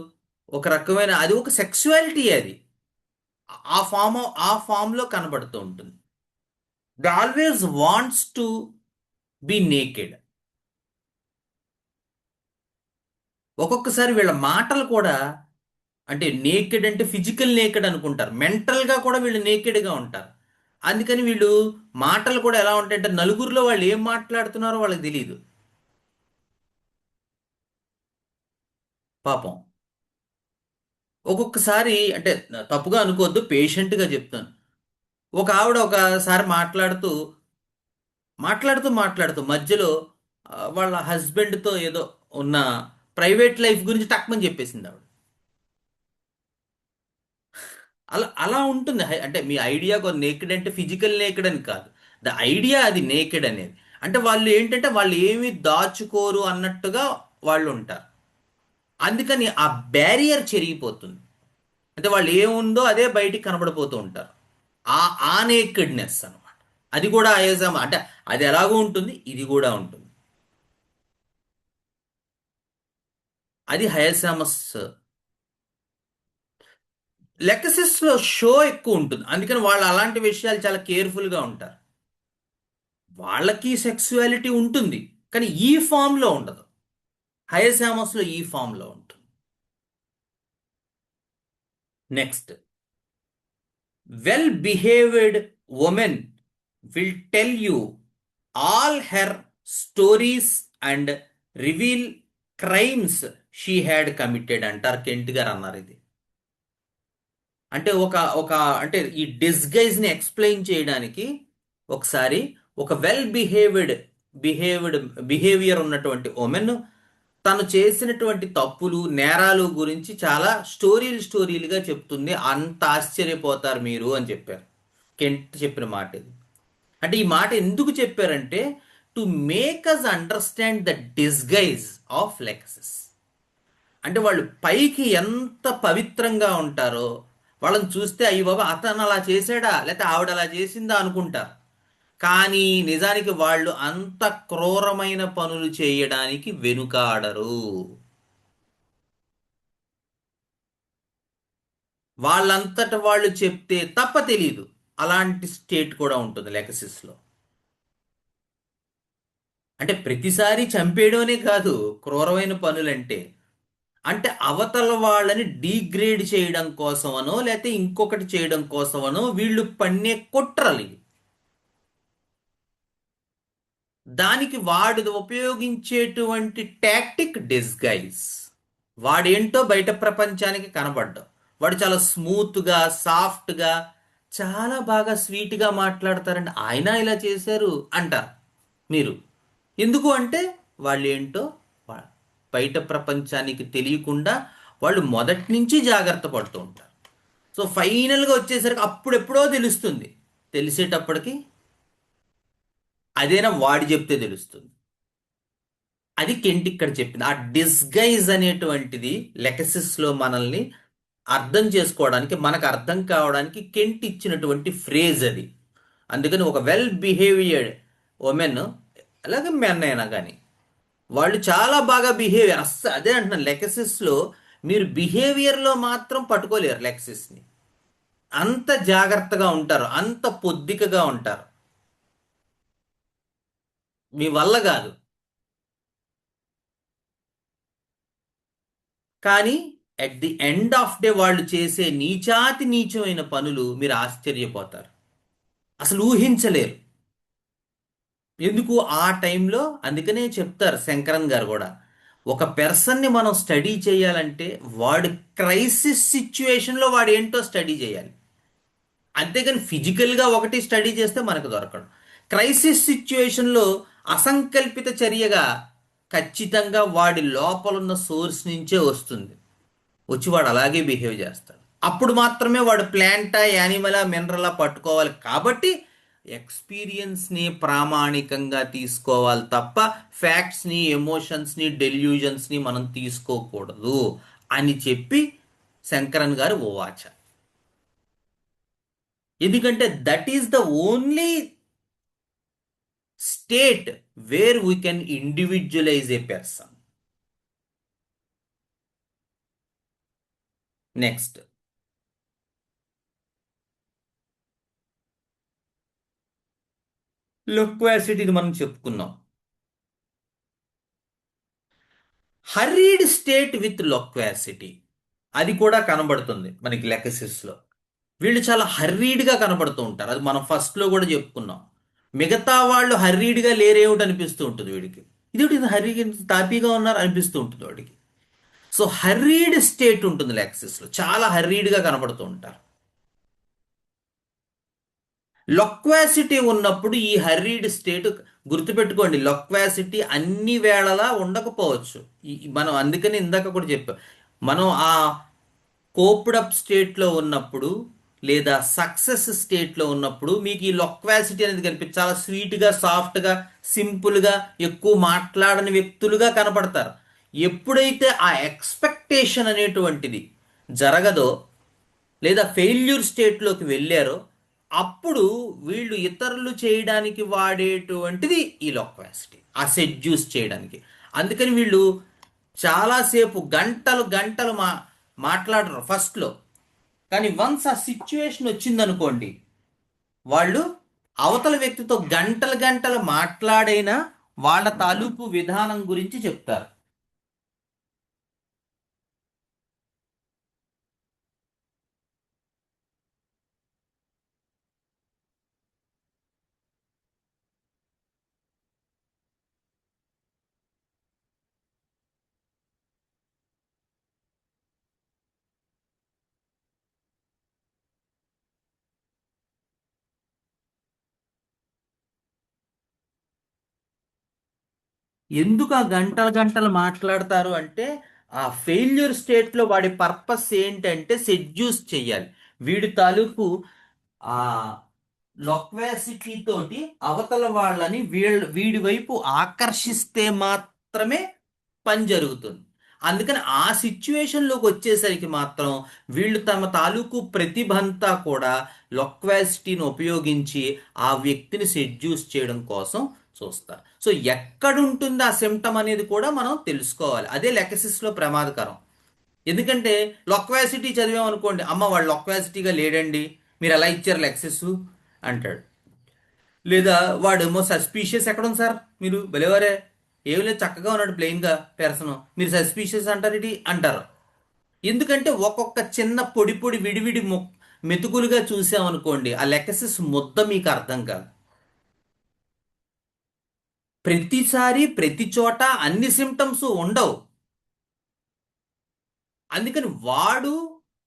ఒక రకమైన అది ఒక సెక్సువాలిటీ, అది ఆ ఫామ్ లో కనబడుతూ ఉంటుంది. They always wants to be naked. ఒక్కొక్కసారి వీళ్ళ మాటలు కూడా, అంటే నేకెడ్ అంటే ఫిజికల్ నేకెడ్ అనుకుంటారు, మెంటల్గా కూడా వీళ్ళు నేకెడ్గా ఉంటారు. అందుకని వీళ్ళు మాటలు కూడా ఎలా ఉంటాయంటే నలుగురిలో వాళ్ళు ఏం మాట్లాడుతున్నారో వాళ్ళకి తెలియదు, పాపం. ఒక్కొక్కసారి అంటే తప్పుగా అనుకోవద్దు, పేషెంట్గా చెప్తాను. ఒక ఆవిడ ఒకసారి మాట్లాడుతూ మాట్లాడుతూ మాట్లాడుతూ మధ్యలో వాళ్ళ హస్బెండ్తో ఏదో ఉన్న ప్రైవేట్ లైఫ్ గురించి టక్మని చెప్పేసింది ఆవిడ. అలా అలా ఉంటుంది. అంటే మీ ఐడియా నేకెడ్ అంటే ఫిజికల్ నేకెడ్ అని కాదు, ద ఐడియా అది నేకెడ్ అనేది. అంటే వాళ్ళు ఏంటంటే వాళ్ళు ఏమీ దాచుకోరు అన్నట్టుగా వాళ్ళు ఉంటారు. అందుకని ఆ బ్యారియర్ చెరిగిపోతుంది. అంటే వాళ్ళు ఏముందో అదే బయటికి కనబడిపోతూ ఉంటారు. ఆ ఆ నేకెడ్నెస్ అనమాట. అది కూడా ఆయాసం, అంటే అది ఎలాగో ఉంటుంది, ఇది కూడా ఉంటుంది. అది హయసామస్. లెక్సిస్లో షో ఎక్కువ ఉంటుంది, అందుకని వాళ్ళు అలాంటి విషయాలు చాలా కేర్ఫుల్గా ఉంటారు. వాళ్ళకి సెక్సువాలిటీ ఉంటుంది, కానీ ఈ ఫామ్లో ఉండదు. హయసామస్లో ఈ ఫామ్లో ఉంటుంది. Next, well behaved women will tell you all her stories and reveal crimes she had committed అంటారు. కెంట్ గారు అన్నారు ఇది. అంటే ఒక ఒక అంటే ఈ డిస్గైజ్ని ఎక్స్ప్లెయిన్ చేయడానికి ఒకసారి ఒక వెల్ బిహేవియర్ ఉన్నటువంటి ఉమెన్ తను చేసినటువంటి తప్పులు, నేరాలు గురించి చాలా స్టోరీలుగా చెప్తుంది. అంత ఆశ్చర్యపోతారు మీరు అని చెప్పారు. కెంట్ చెప్పిన మాట ఇది. అంటే ఈ మాట ఎందుకు చెప్పారంటే to make us understand the disguise of Lachesis. అంటే వాళ్ళు పైకి ఎంత పవిత్రంగా ఉంటారో వాళ్ళని చూస్తే అయ్యి బాబా అతను అలా చేశాడా లేకపోతే ఆవిడ అలా చేసిందా అనుకుంటారు. కానీ నిజానికి వాళ్ళు అంత క్రూరమైన పనులు చేయడానికి వెనుకాడరు. వాళ్ళంతట వాళ్ళు చెప్తే తప్ప తెలీదు. అలాంటి స్టేట్ కూడా ఉంటుంది లెక్సిస్లో. అంటే ప్రతిసారి చంపేయడమే కాదు క్రూరమైన పనులంటే, అంటే అవతల వాళ్ళని డీగ్రేడ్ చేయడం కోసమనో లేకపోతే ఇంకొకటి చేయడం కోసమనో వీళ్ళు పన్నే కుట్రలు ఇవి. దానికి వాడు ఉపయోగించేటువంటి టాక్టిక్ డిస్గైజ్. వాడేంటో బయట ప్రపంచానికి కనబడ్డం. వాడు చాలా స్మూత్గా, సాఫ్ట్గా, చాలా బాగా స్వీట్గా మాట్లాడతారండి. ఆయన ఇలా చేశారు అంటారు మీరు. ఎందుకు అంటే వాళ్ళు ఏంటో బయట ప్రపంచానికి తెలియకుండా వాళ్ళు మొదటి నుంచి జాగ్రత్త పడుతూ ఉంటారు. సో ఫైనల్గా వచ్చేసరికి అప్పుడెప్పుడో తెలుస్తుంది. తెలిసేటప్పటికి అదేనా వాడు చెప్తే తెలుస్తుంది. అది కెంట్ ఇక్కడ చెప్పింది. ఆ డిస్గైజ్ అనేటువంటిది లెక్సిస్లో మనల్ని అర్థం చేసుకోవడానికి, మనకు అర్థం కావడానికి కెంట్ ఇచ్చినటువంటి ఫ్రేజ్ అది. అందుకని ఒక వెల్ బిహేవియర్డ్ ఉమెన్, అలాగే మెన్ అయినా కానీ వాళ్ళు చాలా బాగా బిహేవియర్, అదే అంటున్నాను, లెక్సిస్లో మీరు బిహేవియర్లో మాత్రం పట్టుకోలేరు లెక్సిస్ని. అంత జాగ్రత్తగా ఉంటారు, అంత పొద్దికగా ఉంటారు, మీ వల్ల కాదు. కానీ at the end of day వాళ్ళు చేసే నీచాతి నీచమైన పనులు మీరు ఆశ్చర్యపోతారు, అసలు ఊహించలేరు. ఎందుకు ఆ టైంలో, అందుకనే చెప్తారు శంకరన్ గారు కూడా, ఒక పర్సన్ని మనం స్టడీ చేయాలంటే వాడు క్రైసిస్ సిచ్యువేషన్లో వాడు ఏంటో స్టడీ చేయాలి. అంతేగాని ఫిజికల్గా ఒకటి స్టడీ చేస్తే మనకు దొరకడు. క్రైసిస్ సిచ్యువేషన్లో అసంకల్పిత చర్యగా ఖచ్చితంగా వాడి లోపలున్న సోర్స్ నుంచే వస్తుంది, వచ్చి వాడు అలాగే బిహేవ్ చేస్తాడు. అప్పుడు మాత్రమే వాడు ప్లాంటా, యానిమలా, మినరలా పట్టుకోవాలి. కాబట్టి ఎక్స్పీరియన్స్ని ప్రామాణికంగా తీసుకోవాలి తప్ప ఫ్యాక్ట్స్ని, ఎమోషన్స్ని, డెల్యూజన్స్ని మనం తీసుకోకూడదు అని చెప్పి శంకరన్ గారు ఓవాచ. ఎందుకంటే that is the only state where we can individualize a person. Next, లొక్వాసిటీని మనం చెప్పుకున్నాం. హర్రీడ్ స్టేట్ విత్ లొక్వాసిటీ, అది కూడా కనబడుతుంది మనకి లెక్సిస్లో. వీళ్ళు చాలా హర్రీడ్గా కనబడుతూ ఉంటారు, అది మనం ఫస్ట్లో కూడా చెప్పుకున్నాం. మిగతా వాళ్ళు హర్రీడ్గా లేరేమిటి అనిపిస్తూ ఉంటుంది వీడికి, ఇది హర్రీగా తాపీగా ఉన్నారు అనిపిస్తూ ఉంటుంది వాడికి. సో హర్రీడ్ స్టేట్ ఉంటుంది లెక్సిస్లో, చాలా హర్రీడ్గా కనబడుతూ ఉంటారు. లొక్వాసిటీ ఉన్నప్పుడు ఈ హర్రీడ్ స్టేట్ గుర్తుపెట్టుకోండి, లొక్వాసిటీ అన్ని వేళలా ఉండకపోవచ్చు. మనం అందుకని ఇందాక కూడా చెప్పాం, మనం ఆ కోప్డప్ స్టేట్లో ఉన్నప్పుడు లేదా సక్సెస్ స్టేట్లో ఉన్నప్పుడు మీకు ఈ లొక్వాసిటీ అనేది కనిపించి చాలా స్వీట్గా, సాఫ్ట్గా, సింపుల్గా, ఎక్కువ మాట్లాడని వ్యక్తులుగా కనపడతారు. ఎప్పుడైతే ఆ ఎక్స్పెక్టేషన్ అనేటువంటిది జరగదో లేదా ఫెయిల్యూర్ స్టేట్లోకి వెళ్ళారో అప్పుడు వీళ్ళు ఇతరులు చేయడానికి వాడేటువంటిది ఈ లొక్వాసిటీ, ఆ సెడ్యూస్ చేయడానికి. అందుకని వీళ్ళు చాలాసేపు గంటలు గంటలు మాట్లాడరు ఫస్ట్లో. కానీ వన్స్ ఆ సిచ్యువేషన్ వచ్చిందనుకోండి, వాళ్ళు అవతల వ్యక్తితో గంటలు గంటలు మాట్లాడైనా వాళ్ళ తాలూకు విధానం గురించి చెప్తారు. ఎందుకు ఆ గంటలు గంటలు మాట్లాడతారు అంటే, ఆ ఫెయిల్యూర్ స్టేట్లో వాడి పర్పస్ ఏంటంటే సెడ్యూస్ చెయ్యాలి. వీడి తాలూకు ఆ లొక్వాసిటీ తోటి అవతల వాళ్ళని వీడి వైపు ఆకర్షిస్తే మాత్రమే పని జరుగుతుంది. అందుకని ఆ సిచ్యువేషన్లోకి వచ్చేసరికి మాత్రం వీళ్ళు తమ తాలూకు ప్రతిభంతా కూడా లొక్వాసిటీని ఉపయోగించి ఆ వ్యక్తిని సెడ్యూస్ చేయడం కోసం చూస్తారు. సో ఎక్కడుంటుంది ఆ సిమ్టమ్ అనేది కూడా మనం తెలుసుకోవాలి. అదే లెక్సిస్లో ప్రమాదకరం. ఎందుకంటే లొక్వాసిటీ చదివామనుకోండి, అమ్మ వాడు లొక్వాసిటీగా లేడండి, మీరు ఎలా ఇచ్చారు లెక్సిస్ అంటాడు. లేదా వాడేమో సస్పీషియస్, ఎక్కడ ఉంది సార్ మీరు భలేవారే, ఏం లేదు చక్కగా ఉన్నాడు ప్లెయిన్గా పెర్సన్, మీరు సస్పీషియస్ అంటారు ఇది అంటారు. ఎందుకంటే ఒక్కొక్క చిన్న పొడి పొడి విడివిడి మెతుకులుగా చూసామనుకోండి, ఆ లెక్సిస్ ముద్ద మీకు అర్థం కాదు. ప్రతిసారి ప్రతి చోట అన్ని సిమ్టమ్స్ ఉండవు. అందుకని వాడు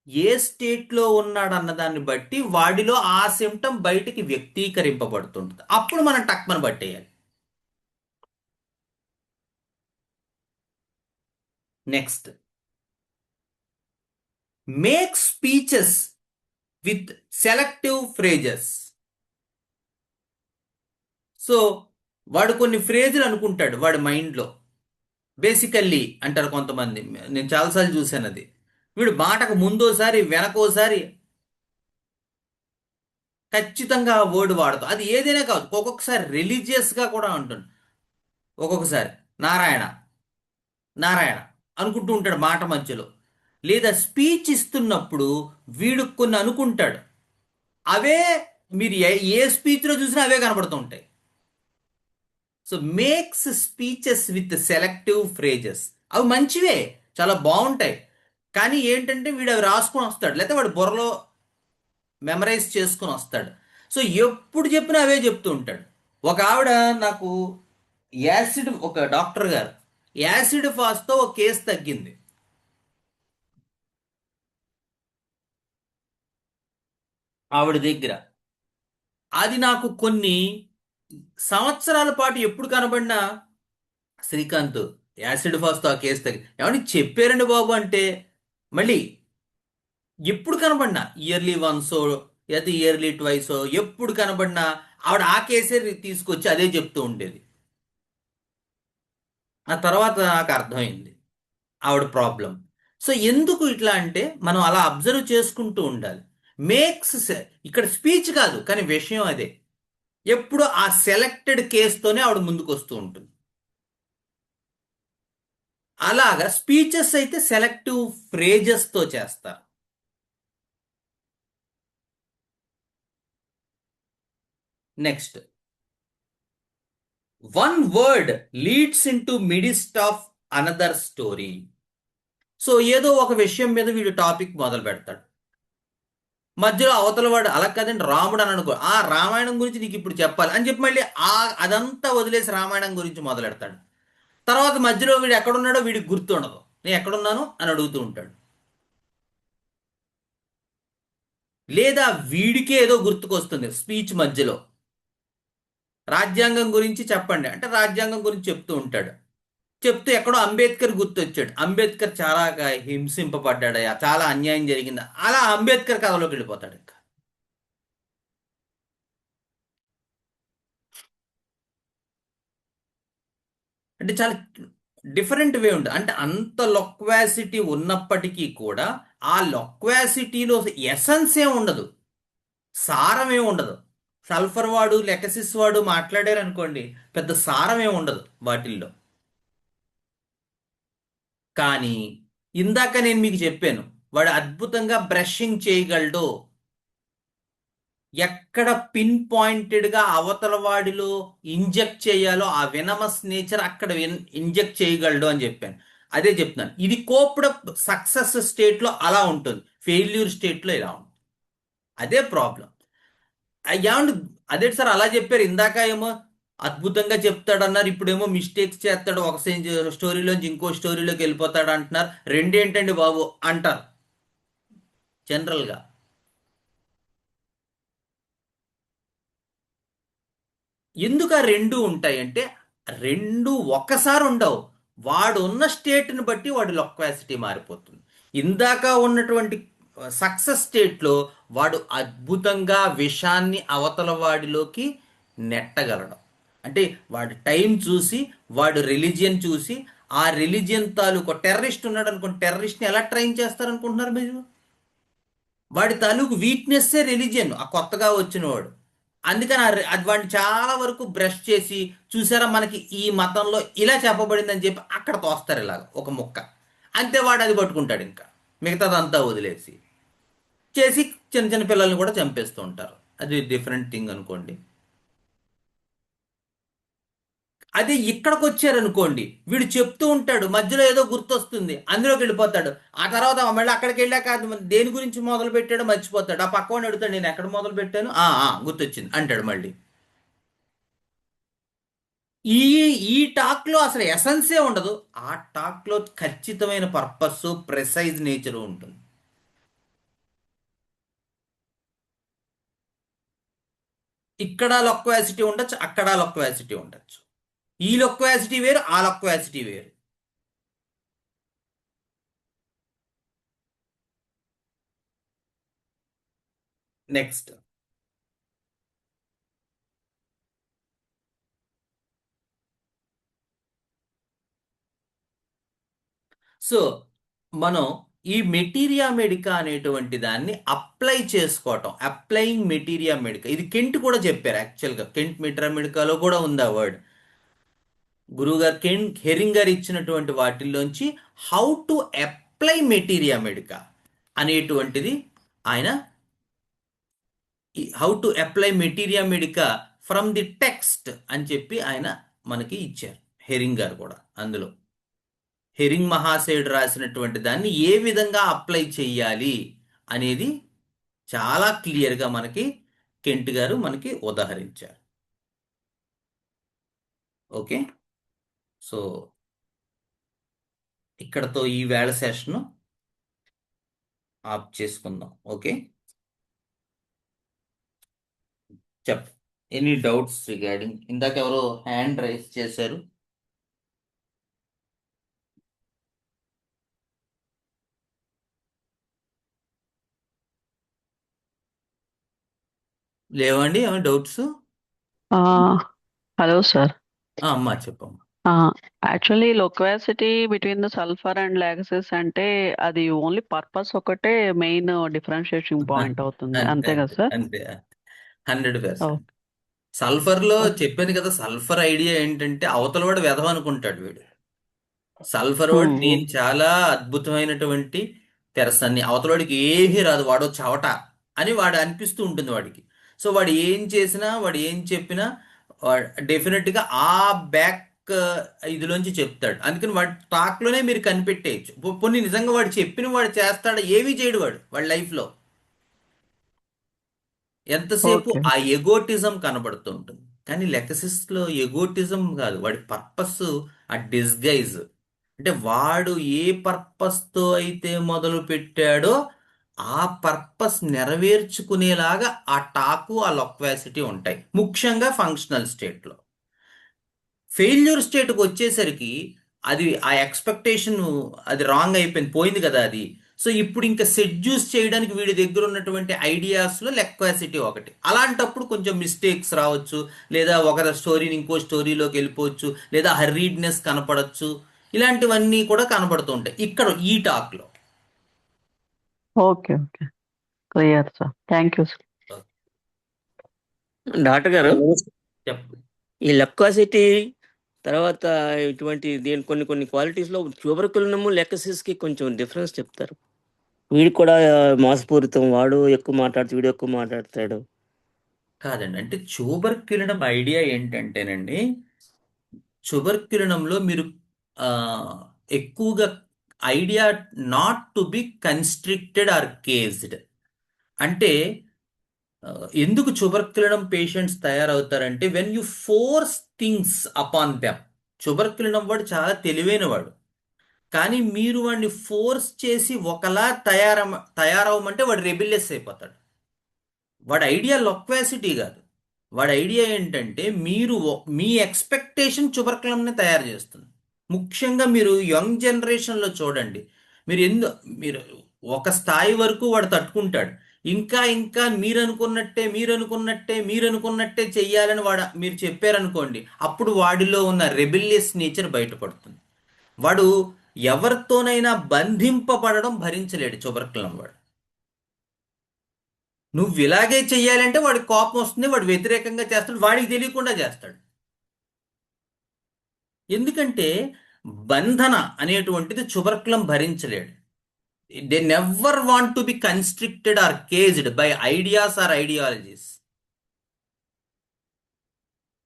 ఏ స్టేట్లో ఉన్నాడు అన్నదాన్ని బట్టి వాడిలో ఆ సిమ్టమ్ బయటికి వ్యక్తీకరింపబడుతుంటుంది. అప్పుడు మనం టక్మని పట్టేయాలి. Next, make speeches with selective phrases. So వాడు కొన్ని ఫ్రేజులు అనుకుంటాడు వాడి మైండ్లో, బేసికల్లీ అంటారు కొంతమంది, నేను చాలాసార్లు చూశాను అది. వీడు మాటకు ముందోసారి వెనకోసారి ఖచ్చితంగా ఆ వర్డ్ వాడతాం. అది ఏదైనా కాదు, ఒక్కొక్కసారి రిలీజియస్గా కూడా ఉంటుంది. ఒక్కొక్కసారి నారాయణ నారాయణ అనుకుంటూ ఉంటాడు మాట మధ్యలో. లేదా స్పీచ్ ఇస్తున్నప్పుడు వీడు కొన్ని అనుకుంటాడు, అవే మీరు ఏ స్పీచ్లో చూసినా అవే కనబడుతూ ఉంటాయి. So makes speeches with selective phrases. అవి మంచివే, చాలా బాగుంటాయి. కానీ ఏంటంటే వీడు అవి రాసుకొని వస్తాడు, లేకపోతే వాడు బుర్రలో మెమరైజ్ చేసుకొని వస్తాడు. సో ఎప్పుడు చెప్పినా అవే చెప్తూ ఉంటాడు. ఒక ఆవిడ నాకు ఒక డాక్టర్ గారు యాసిడ్ ఫాస్తో ఒక కేసు తగ్గింది ఆవిడ దగ్గర. అది నాకు కొన్ని సంవత్సరాల పాటు ఎప్పుడు కనబడినా, శ్రీకాంత్ యాసిడ్ ఫాస్తో ఆ కేసు తగ్గి ఏమని చెప్పారండి బాబు అంటే, మళ్ళీ ఎప్పుడు కనబడినా ఇయర్లీ వన్సో లేదా ఇయర్లీ ట్వైసో ఎప్పుడు కనబడినా ఆవిడ ఆ కేసే తీసుకొచ్చి అదే చెప్తూ ఉండేది. ఆ తర్వాత నాకు అర్థమైంది ఆవిడ ప్రాబ్లం. సో ఎందుకు ఇట్లా అంటే మనం అలా అబ్జర్వ్ చేసుకుంటూ ఉండాలి. మేక్స్ ఇక్కడ స్పీచ్ కాదు కానీ విషయం అదే. ఎప్పుడు ఆ సెలెక్టెడ్ కేసుతోనే ఆవిడ ముందుకు వస్తూ ఉంటుంది. అలాగా స్పీచెస్ అయితే సెలెక్టివ్ ఫ్రేజెస్తో చేస్తారు. Next, one word leads in to midst of another story. So ఏదో ఒక విషయం మీద వీడు టాపిక్ మొదలు పెడతాడు, మధ్యలో అవతల వాడు అలా కదండి రాముడు అని అనుకో, ఆ రామాయణం గురించి నీకు ఇప్పుడు చెప్పాలి అని చెప్పి మళ్ళీ అదంతా వదిలేసి రామాయణం గురించి మొదలెడతాడు. తర్వాత మధ్యలో వీడు ఎక్కడున్నాడో వీడికి గుర్తుండదు, నేను ఎక్కడున్నాను అని అడుగుతూ ఉంటాడు. లేదా వీడికే ఏదో గుర్తుకొస్తుంది స్పీచ్ మధ్యలో, రాజ్యాంగం గురించి చెప్పండి అంటే రాజ్యాంగం గురించి చెప్తూ ఉంటాడు. చెప్తూ ఎక్కడో అంబేద్కర్ గుర్తొచ్చాడు, అంబేద్కర్ చాలా హింసింపబడ్డాడయా, చాలా అన్యాయం జరిగిందా, అలా అంబేద్కర్ కథలోకి వెళ్ళిపోతాడు. ఇంకా అంటే చాలా డిఫరెంట్ వే ఉంటుంది. అంటే అంత లొక్వాసిటీ ఉన్నప్పటికీ కూడా ఆ లొక్వాసిటీలో ఎసెన్స్ ఏం ఉండదు, సారం ఏం ఉండదు. సల్ఫర్ వాడు లెకసిస్ వాడు మాట్లాడారు అనుకోండి, పెద్ద సారం ఏం ఉండదు వాటిల్లో. కానీ ఇందాక నేను మీకు చెప్పాను, వాడు అద్భుతంగా బ్రషింగ్ చేయగలడు, ఎక్కడ పిన్ పాయింటెడ్గా అవతల వాడిలో ఇంజెక్ట్ చేయాలో ఆ వినమస్ నేచర్ అక్కడ ఇంజెక్ట్ చేయగలడు అని చెప్పాను. అదే చెప్తున్నాను, ఇది కోప్డప్ సక్సెస్ స్టేట్లో అలా ఉంటుంది, ఫెయిల్యూర్ స్టేట్లో ఇలా ఉంటుంది. అదే ప్రాబ్లం. ఏమండి అదే సార్ అలా చెప్పారు, ఇందాక ఏమో అద్భుతంగా చెప్తాడు అన్నారు, ఇప్పుడేమో మిస్టేక్స్ చేస్తాడు, ఒక స్టోరీలోంచి ఇంకో స్టోరీలోకి వెళ్ళిపోతాడు అంటున్నారు, రెండేంటండి బాబు అంటారు జనరల్గా. ఎందుకు ఆ రెండు ఉంటాయంటే, రెండు ఒక్కసారి ఉండవు, వాడు ఉన్న స్టేట్ని బట్టి వాడి లొక్వాసిటీ మారిపోతుంది. ఇందాక ఉన్నటువంటి సక్సెస్ స్టేట్లో వాడు అద్భుతంగా విషాన్ని అవతల వాడిలోకి నెట్టగలడం. అంటే వాడి టైం చూసి, వాడు రిలీజియన్ చూసి, ఆ రిలీజియన్ తాలూకు టెర్రరిస్ట్ ఉన్నాడు అనుకోండి, టెర్రరిస్ట్ని ఎలా ట్రైన్ చేస్తారనుకుంటున్నారు మీరు? వాడి తాలూకు వీక్నెస్సే రిలీజియన్, ఆ కొత్తగా వచ్చినవాడు. అందుకని అది వాడిని చాలా వరకు బ్రష్ చేసి, చూసారా మనకి ఈ మతంలో ఇలా చెప్పబడిందని చెప్పి అక్కడ తోస్తారు ఇలాగ ఒక ముక్క, అంతే వాడు అది పట్టుకుంటాడు. ఇంకా మిగతాదంతా వదిలేసి చేసి చిన్న చిన్న పిల్లల్ని కూడా చంపేస్తూ ఉంటారు. అది డిఫరెంట్ థింగ్ అనుకోండి. అదే ఇక్కడికి వచ్చారనుకోండి, వీడు చెప్తూ ఉంటాడు, మధ్యలో ఏదో గుర్తొస్తుంది, అందులోకి వెళ్ళిపోతాడు. ఆ తర్వాత మళ్ళీ అక్కడికి వెళ్ళాక దేని గురించి మొదలు పెట్టాడో మర్చిపోతాడు. ఆ పక్కవాడిని అడుగుతాడు, నేను ఎక్కడ మొదలు పెట్టాను, గుర్తొచ్చింది అంటాడు మళ్ళీ. ఈ ఈ టాక్లో అసలు ఎసెన్సే ఉండదు, ఆ టాక్లో ఖచ్చితమైన పర్పస్, ప్రెసైజ్ నేచర్ ఉంటుంది. ఇక్కడ లొక్వాసిటీ ఉండొచ్చు, అక్కడ లొక్వాసిటీ ఉండొచ్చు, ఈ లొక్వాసిటీ వేరు, ఆ లొక్వాసిటీ వేరు. నెక్స్ట్, సో మనం ఈ మెటీరియా మెడికా అనేటువంటి దాన్ని అప్లై చేసుకోవటం, అప్లయింగ్ మెటీరియా మెడికా, ఇది కెంట్ కూడా చెప్పారు. యాక్చువల్గా కెంట్ మెటీరియా మెడికాలో కూడా ఉంది ఆ వర్డ్. గురువుగారు కెంట్ హెరింగ్ గారు ఇచ్చినటువంటి వాటిల్లోంచి how to apply materia medica అనేటువంటిది ఆయన, how to apply materia medica from the text అని చెప్పి ఆయన మనకి ఇచ్చారు. హెరింగ్ గారు కూడా అందులో హెరింగ్ మహాశయుడు రాసినటువంటి దాన్ని ఏ విధంగా అప్లై చెయ్యాలి అనేది చాలా క్లియర్గా మనకి కెంట్ గారు మనకి ఉదాహరించారు. ఓకే, సో ఇక్కడతో ఈ వేళ సెషన్ ఆఫ్ చేసుకుందాం. ఓకే, చెప్ ఎనీ డౌట్స్ రిగార్డింగ్, ఇందాక ఎవరో హ్యాండ్ రైజ్ చేశారు. లేవండి ఏమైనా డౌట్స్? Hello, sir. అమ్మా చెప్పమ్మా. Actually, loquacity between the sulfur and laxis అంటే అది ఓన్లీ పర్పస్ ఒకటే మెయిన్ డిఫరెన్షియేషన్ పాయింట్ అవుతుంది, అంతే అంతే కదా అంతే సార్? అంతే 100%. ఓకే సల్ఫర్లో ఓకే. చెప్పాను కదా, సల్ఫర్ ఐడియా ఏంటంటే అవతల వాడు వెధవ అనుకుంటాడు వీడు. సల్ఫర్ వాడు నేను చాలా అద్భుతమైనటువంటి తెరసన్ని, అవతలవాడికి ఏమీ రాదు, వాడు చవట అని వాడు అనిపిస్తూ ఉంటుంది వాడికి. సో వాడు ఏం చేసినా, వాడు ఏం చెప్పినా డెఫినెట్గా ఆ బ్యాక్ ఇదిలోంచి చెప్తాడు. అందుకని వాడి టాక్లోనే మీరు కనిపెట్టేయచ్చు. కొన్ని నిజంగా వాడు చెప్పిన వాడు చేస్తాడు, ఏమీ చేయడు వాడి లైఫ్లో. ఎంతసేపు ఓకే ఆ ఎగోటిజం కనబడుతూ ఉంటుంది. కానీ లెక్సిస్లో ఎగోటిజం కాదు, వాడి పర్పస్ ఆ డిస్గైజ్. అంటే వాడు ఏ పర్పస్తో అయితే మొదలు పెట్టాడో ఆ పర్పస్ నెరవేర్చుకునేలాగా ఆ టాకు, ఆ లొక్వాసిటీ ఉంటాయి, ముఖ్యంగా ఫంక్షనల్ స్టేట్లో. ఫెయిల్యూర్ స్టేట్కి వచ్చేసరికి అది ఆ ఎక్స్పెక్టేషన్ అది రాంగ్ అయిపోయింది, పోయింది కదా అది. సో ఇప్పుడు ఇంకా సెడ్యూస్ చేయడానికి వీడి దగ్గర ఉన్నటువంటి ఐడియాస్లో లెక్వాసిటీ ఒకటి. అలాంటప్పుడు కొంచెం మిస్టేక్స్ రావచ్చు, లేదా ఒక స్టోరీని ఇంకో స్టోరీలోకి వెళ్ళిపోవచ్చు, లేదా హర్రీడ్నెస్ కనపడచ్చు. ఇలాంటివన్నీ కూడా కనపడుతూ ఉంటాయి ఇక్కడ ఈ టాక్లో. Okay okay, clear sir, thank you sir. Doctor గారు, చెప్పు. ఈ లెక్వాసిటీ తర్వాత ఇటువంటి దీని కొన్ని కొన్ని క్వాలిటీస్లో ట్యూబర్కులము లెక్కసిస్కి కొంచెం డిఫరెన్స్ చెప్తారు. వీడు కూడా మోసపూరితం, వాడు ఎక్కువ మాట్లాడుతూ వీడు ఎక్కువ మాట్లాడతాడు. కాదండి, అంటే ట్యూబర్క్యులినం ఐడియా ఏంటంటేనండి, ట్యూబర్క్యులినంలో మీరు ఆ, ఎక్కువగా idea not to be constricted or caged. అంటే ఆ, ఎందుకు ట్యూబర్క్యులినం పేషెంట్స్ తయారవుతారంటే when you force things upon them. Tuberculinum వాడు చాలా తెలివైన వాడు, కానీ మీరు వాడిని ఫోర్స్ చేసి ఒకలా తయారవమంటే వాడు రెబిలియస్ అయిపోతాడు. వాడి ఐడియా లొక్వాసిటీ కాదు, వాడి ఐడియా ఏంటంటే మీరు మీ ఎక్స్పెక్టేషన్ ట్యూబర్క్యులంని తయారు చేస్తుంది. ముఖ్యంగా మీరు యంగ్ జనరేషన్లో చూడండి, మీరు ఒక స్థాయి వరకు వాడు తట్టుకుంటాడు. ఇంకా ఇంకా మీరు అనుకున్నట్టే చెయ్యాలని మీరు చెప్పారనుకోండి, అప్పుడు వాడిలో ఉన్న రెబిలియస్ నేచర్ బయటపడుతుంది. వాడు ఎవరితోనైనా బంధింపబడడం భరించలేడు ట్యూబర్క్యులం వాడు. నువ్వు ఇలాగే చెయ్యాలంటే వాడికి కోపం వస్తుంది, వాడు వ్యతిరేకంగా చేస్తాడు, వాడికి తెలియకుండా చేస్తాడు. ఎందుకంటే బంధన అనేటువంటిది ట్యూబర్క్యులం భరించలేడు. They never want to be constricted or caged by ideas or ideologies.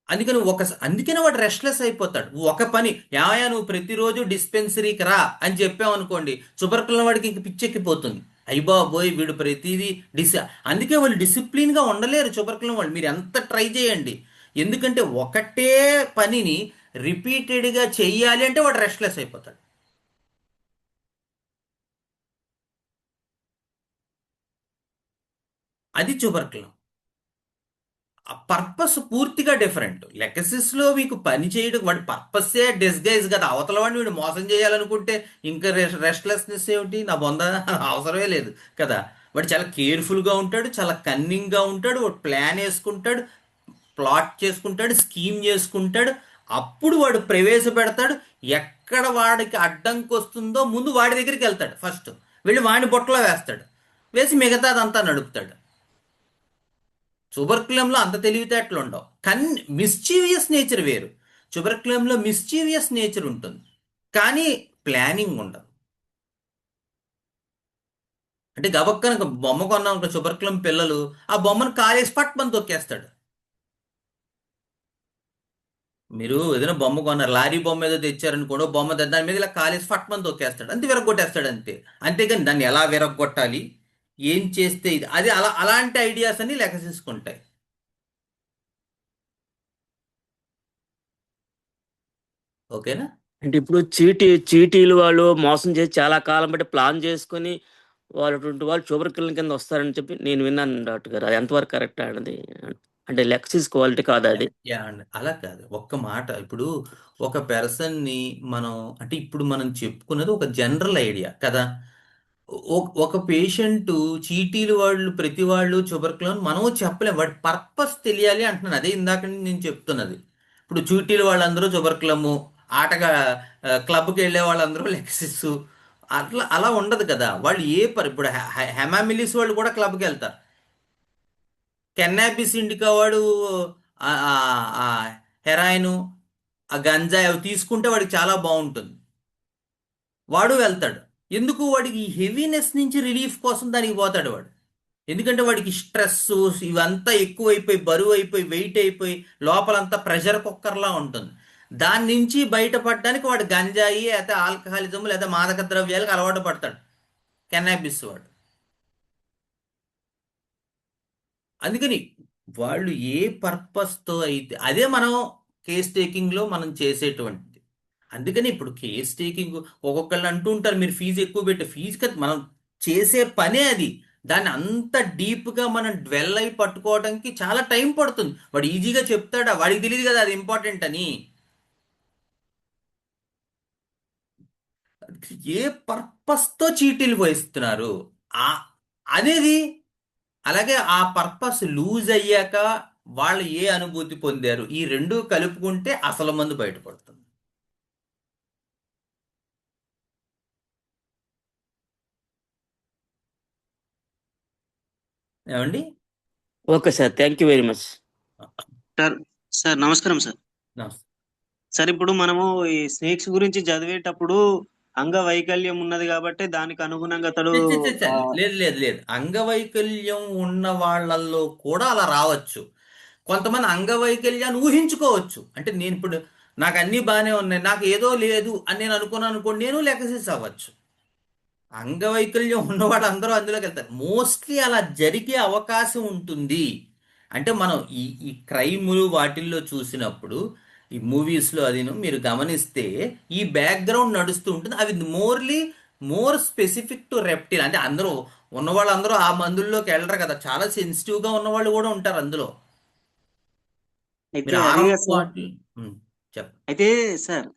అందుకని వాడు రెస్ట్లెస్ అయిపోతాడు. ఒక పని, ఏమయ్యా నువ్వు ప్రతిరోజు డిస్పెన్సరీకి రా అని చెప్పామనుకోండి, ట్యూబర్క్యులం వాడికి ఇంక పిచ్చెక్కిపోతుంది. అయ్యబాబోయ్ వీడు ప్రతిదీ అందుకే వాళ్ళు డిసిప్లిన్గా ఉండలేరు ట్యూబర్క్యులం వాళ్ళు, మీరు ఎంత ట్రై చేయండి. ఎందుకంటే ఒకటే పనిని రిపీటెడ్గా చెయ్యాలి అంటే వాడు రెస్ట్లెస్ అయిపోతాడు. అది ట్యూబర్క్యులం. ఆ పర్పస్ పూర్తిగా డిఫరెంట్. లెగసిస్లో మీకు పని చేయడం వాడి పర్పస్సే డిస్గైజ్ కదా. అవతల వాడిని వీడు మోసం చేయాలనుకుంటే ఇంకా రెస్ట్లెస్నెస్ ఏమిటి, నా బొంద అవసరమే లేదు కదా. వాడు చాలా కేర్ఫుల్గా ఉంటాడు, చాలా కన్నింగ్గా ఉంటాడు, వాడు ప్లాన్ వేసుకుంటాడు, ప్లాట్ చేసుకుంటాడు, స్కీమ్ చేసుకుంటాడు. అప్పుడు వాడు ప్రవేశపెడతాడు. ఎక్కడ వాడికి అడ్డంకి వస్తుందో ముందు వాడి దగ్గరికి వెళ్తాడు ఫస్ట్. వెళ్ళి వాడిని బుట్టలో వేస్తాడు, వేసి మిగతాదంతా నడుపుతాడు. ట్యూబర్క్యులంలో అంత తెలివితేటలు ఉండవు, కానీ మిస్చీవియస్ నేచర్ వేరు. ట్యూబర్క్యులంలో మిస్చీవియస్ నేచర్ ఉంటుంది, కానీ ప్లానింగ్ ఉండదు. అంటే గబక్కన బొమ్మ కొన్నాం అనుకో, ట్యూబర్క్యులం పిల్లలు ఆ బొమ్మను కాలేసి పట్టుమని తొక్కేస్తాడు. మీరు ఏదైనా బొమ్మ కొన్నారు, లారీ బొమ్మ ఏదో తెచ్చారనుకోండి, బొమ్మ దాని మీద ఇలా కాలేసి ఫట్మని తొక్కేస్తాడు, అంతే, విరగొట్టేస్తాడు అంతే. అంతేగాని దాన్ని ఎలా విరగొట్టాలి, ఏం చేస్తే ఇది, అది అలాంటి ఐడియాస్ అన్ని లెక్క తీసుకుంటాయి. ఓకేనా? అంటే ఇప్పుడు చీటీలు వాళ్ళు మోసం చేసి చాలా కాలం బట్టి ప్లాన్ చేసుకొని వాళ్ళటువంటి వాళ్ళు ట్యూబర్క్యులన్ కింద వస్తారని చెప్పి నేను విన్నాను డాక్టర్ గారు. అది ఎంతవరకు కరెక్ట్ అనేది? అంటే లెక్సిస్ క్వాలిటీ కాదా అది? యా అండి, అలా కాదు. ఒక్క మాట, ఇప్పుడు ఒక పర్సన్ని మనం, అంటే ఇప్పుడు మనం చెప్పుకున్నది ఒక జనరల్ ఐడియా కదా. ఒక పేషెంట్ చీటీలు వాళ్ళు ప్రతి వాళ్ళు ట్యూబర్క్యులోన్ మనము చెప్పలేం, వాడి పర్పస్ తెలియాలి అంటున్నాను. అదే ఇందాక నుంచి నేను చెప్తున్నది. ఇప్పుడు చీటీలు వాళ్ళందరూ ట్యూబర్క్యులము, ఆటగా క్లబ్కి వెళ్ళే వాళ్ళందరూ లెక్సిస్, అలా ఉండదు కదా. వాళ్ళు ఇప్పుడు హెమామిలిస్ వాళ్ళు కూడా క్లబ్కి వెళ్తారు. కెన్నాబిస్ ఇండికా వాడు హెరాయిన్, ఆ గంజాయి అవి తీసుకుంటే వాడికి చాలా బాగుంటుంది, వాడు వెళ్తాడు. ఎందుకు? వాడికి ఈ హెవీనెస్ నుంచి రిలీఫ్ కోసం దానికి పోతాడు వాడు. ఎందుకంటే వాడికి స్ట్రెస్ ఇవంతా ఎక్కువైపోయి, బరువు అయిపోయి, వెయిట్ అయిపోయి, లోపలంతా ప్రెషర్ కుక్కర్లా ఉంటుంది. దాని నుంచి బయటపడడానికి వాడు గంజాయి లేదా ఆల్కహాలిజం లేదా మాదక ద్రవ్యాలకు అలవాటు పడతాడు, కెన్నాబిస్ వాడు. అందుకని వాళ్ళు ఏ పర్పస్తో అయితే, అదే మనం కేస్ టేకింగ్లో మనం చేసేటువంటిది. అందుకని ఇప్పుడు కేస్ టేకింగ్ ఒక్కొక్కళ్ళు అంటూ ఉంటారు, మీరు ఫీజు ఎక్కువ పెట్టి, ఫీజు కదా, మనం చేసే పనే అది. దాన్ని అంత డీప్గా మనం డ్వెల్ అయి పట్టుకోవడానికి చాలా టైం పడుతుంది. వాడు ఈజీగా చెప్తాడా? వాడికి తెలియదు కదా అది ఇంపార్టెంట్ అని. ఏ పర్పస్తో చీటీలు వేస్తున్నారు ఆ అనేది, అలాగే ఆ పర్పస్ లూజ్ అయ్యాక వాళ్ళు ఏ అనుభూతి పొందారు, ఈ రెండు కలుపుకుంటే అసలు మందు బయటపడుతుంది. ఏమండి? Okay sir, thank you very much. Sir sir నమస్కారం సార్. నమస్తే. సార్ ఇప్పుడు మనము ఈ స్నేక్స్ గురించి చదివేటప్పుడు అంగవైకల్యం ఉన్నది కాబట్టి దానికి అనుగుణంగా అతడు ఛే, ఛే, ఛే, లేదు లేదు లేదు, అంగవైకల్యం ఉన్న వాళ్ళల్లో కూడా అలా రావచ్చు. కొంతమంది అంగవైకల్యాన్ని ఊహించుకోవచ్చు. అంటే నేను ఇప్పుడు నాకు అన్నీ బాగానే ఉన్నాయి, నాకు ఏదో లేదు అని నేను అనుకున్నాను అనుకోండి, నేను లెక్కసేసి అవ్వచ్చు. అంగవైకల్యం ఉన్నవాడు అందరూ అందులోకి వెళ్తారు. మోస్ట్లీ అలా జరిగే అవకాశం ఉంటుంది. అంటే మనం ఈ క్రైములు వాటిల్లో చూసినప్పుడు, ఈ మూవీస్లో అదిను మీరు గమనిస్తే ఈ బ్యాక్గ్రౌండ్ నడుస్తూ ఉంటుంది. అవి మోర్ స్పెసిఫిక్ టు రెప్టిల్. అంటే అందరూ ఉన్నవాళ్ళందరూ ఆ మందుల్లోకి వెళ్ళరు కదా, చాలా సెన్సిటివ్గా ఉన్నవాళ్ళు కూడా ఉంటారు అందులో. అయితే మీరు అదే ఆరంభ సార్. వాటి చెప్పండి. అయితే సార్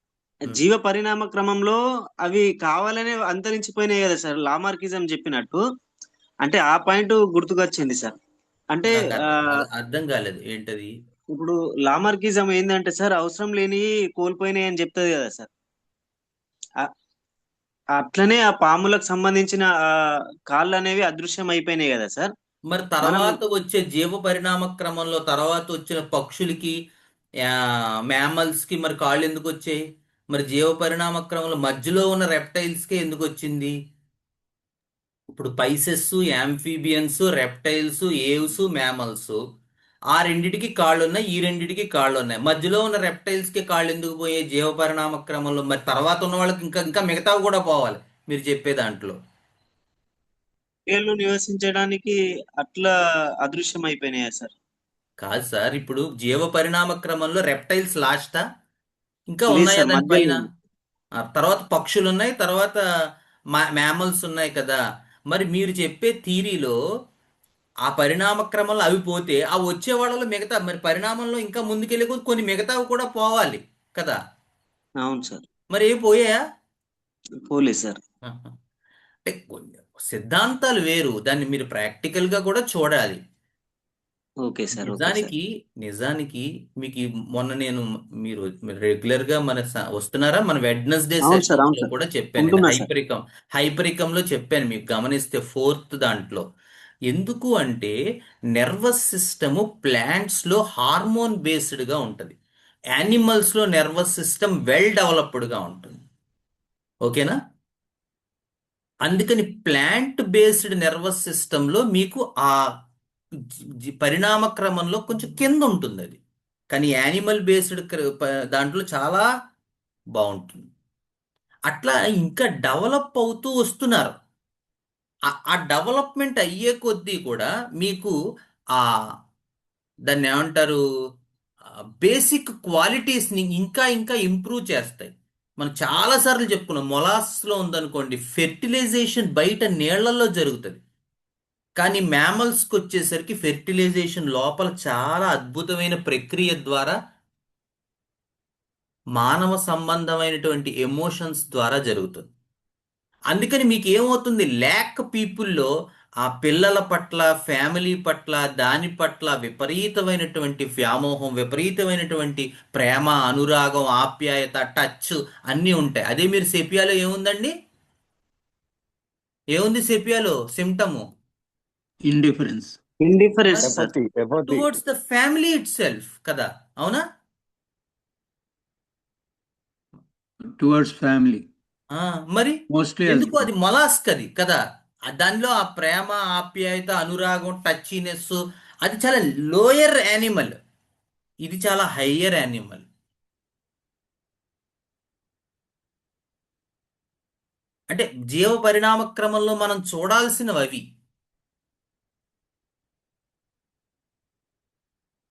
జీవ పరిణామ క్రమంలో అవి కావాలనే అంతరించిపోయినాయి కదా సార్, లామార్కిజం చెప్పినట్టు. అంటే ఆ పాయింట్ గుర్తుకొచ్చింది సార్. అంటే నాకు అర్థం కాలేదు ఏంటది. ఇప్పుడు లామార్కిజం ఏంటంటే సార్, అవసరం లేని కోల్పోయినాయి అని చెప్తుంది కదా సార్. ఆ- అట్లనే ఆ పాములకు సంబంధించిన కాళ్ళు అనేవి అదృశ్యం అయిపోయినాయి కదా సార్. మరి మనం తర్వాత వచ్చే జీవ పరిణామ క్రమంలో తర్వాత వచ్చిన పక్షులకి, మ్యామల్స్కి మరి కాళ్ళు ఎందుకు వచ్చాయి? మరి జీవ పరిణామ క్రమంలో మధ్యలో ఉన్న రెప్టైల్స్కే ఎందుకు వచ్చింది? ఇప్పుడు Pisces, amphibians, reptiles, Aves, mammals, ఆ రెండిటికి కాళ్ళు ఉన్నాయి, ఈ రెండిటికి కాళ్ళు ఉన్నాయి. మధ్యలో ఉన్న రెప్టైల్స్కి కాళ్ళు ఎందుకు పోయాయి జీవ పరిణామ క్రమంలో? మరి తర్వాత ఉన్న వాళ్ళకి ఇంకా ఇంకా మిగతావి కూడా పోవాలి మీరు చెప్పే దాంట్లో. ఏళ్ళు నివసించడానికి అట్లా అదృశ్యం అయిపోయినాయా సార్? కాదు సార్, ఇప్పుడు జీవ పరిణామ క్రమంలో రెప్టైల్స్ లాస్టా? ఇంకా లేదు ఉన్నాయా సార్, దానిపైన? మధ్యలో. తర్వాత పక్షులు ఉన్నాయి, తర్వాత మ్యామల్స్ ఉన్నాయి కదా. మరి మీరు చెప్పే థీరీలో ఆ పరిణామ క్రమంలో అవి పోతే ఆ వచ్చే వాళ్ళలో మిగతా, మరి పరిణామంలో ఇంకా ముందుకెళ్ళే కొద్దీ కొన్ని మిగతావి కూడా పోవాలి కదా. అవును సార్. మరి ఏ పోయాయా? పోలేదు సార్. ఆహా. అంటే కొన్ని సిద్ధాంతాలు వేరు, దాన్ని మీరు ప్రాక్టికల్గా కూడా చూడాలి. Okay sir, okay sir. నిజానికి నిజానికి మీకు మొన్న నేను మీరు రెగ్యులర్ గా వస్తున్నారా మన వెడ్నెస్డే అవును సార్, సెషన్స్ అవును లో సార్. కూడా చెప్పాను నేను ఉంటున్నా సార్. హైపరికం లో చెప్పాను మీకు గమనిస్తే ఫోర్త్ దాంట్లో. ఎందుకు అంటే నర్వస్ సిస్టము ప్లాంట్స్ లో హార్మోన్ బేస్డ్ గా ఉంటది, యానిమల్స్ లో నర్వస్ సిస్టమ్ వెల్ డెవలప్డ్ గా ఉంటుంది. ఓకేనా? అందుకని ప్లాంట్ బేస్డ్ నర్వస్ సిస్టంలో మీకు ఆ పరిణామ క్రమంలో కొంచెం కింద ఉంటుంది అది. కానీ యానిమల్ బేస్డ్ దాంట్లో చాలా బాగుంటుంది. అట్లా ఇంకా డెవలప్ అవుతూ వస్తున్నారు. ఆ డెవలప్మెంట్ అయ్యే కొద్దీ కూడా మీకు ఆ దాన్ని ఏమంటారు, బేసిక్ క్వాలిటీస్ని ఇంకా ఇంకా ఇంప్రూవ్ చేస్తాయి. మనం చాలా సార్లు చెప్పుకున్నాం, మొలాస్లో ఉందనుకోండి ఫెర్టిలైజేషన్ బయట నీళ్లలో జరుగుతుంది. కానీ మ్యామల్స్కి వచ్చేసరికి ఫెర్టిలైజేషన్ లోపల చాలా అద్భుతమైన ప్రక్రియ ద్వారా మానవ సంబంధమైనటువంటి ఎమోషన్స్ ద్వారా జరుగుతుంది. అందుకని మీకు ఏమవుతుంది, ల్యాక్ పీపుల్లో ఆ పిల్లల పట్ల, ఫ్యామిలీ పట్ల, దాని పట్ల విపరీతమైనటువంటి వ్యామోహం, విపరీతమైనటువంటి ప్రేమ, అనురాగం, ఆప్యాయత, టచ్ అన్నీ ఉంటాయి. అదే మీరు సెపియాలో ఏముందండి? ఏముంది సెపియాలో సిమ్టము? indifference. ఇండిఫరెన్స్ మరి sir. ఎపతి towards the family it self కదా, అవునా? Towards family, ఆ, మరి mostly ఎందుకు? husband. అది మొలాస్క్ అది కదా. దానిలో ఆ ప్రేమ, ఆప్యాయత, అనురాగం, టచీనెస్ అది చాలా లోయర్ యానిమల్, ఇది చాలా హయ్యర్ యానిమల్. అంటే జీవ పరిణామ క్రమంలో మనం చూడాల్సినవి అవి.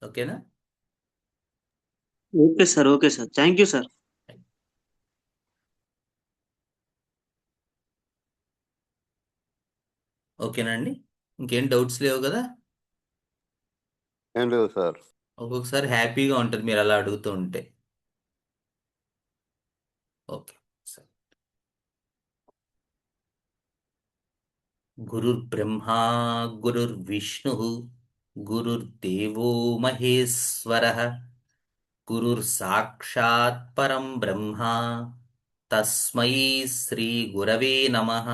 ఓకేనా? Okay sir, okay sir. Thank you sir. ఓకేనా అండి? ఇంకేం డౌట్స్ లేవు కదా? ఏం లేదు సార్. ఒక్కొక్కసారి హ్యాపీగా ఉంటుంది మీరు అలా అడుగుతూ ఉంటే. Okay sir. గురుర్బ్రహ్మా గురుర్విష్ణు గురుర్దేవో మహేశ్వర గురుర్సాక్షాత్ పరం బ్రహ్మ తస్మై శ్రీ గురవే నమః.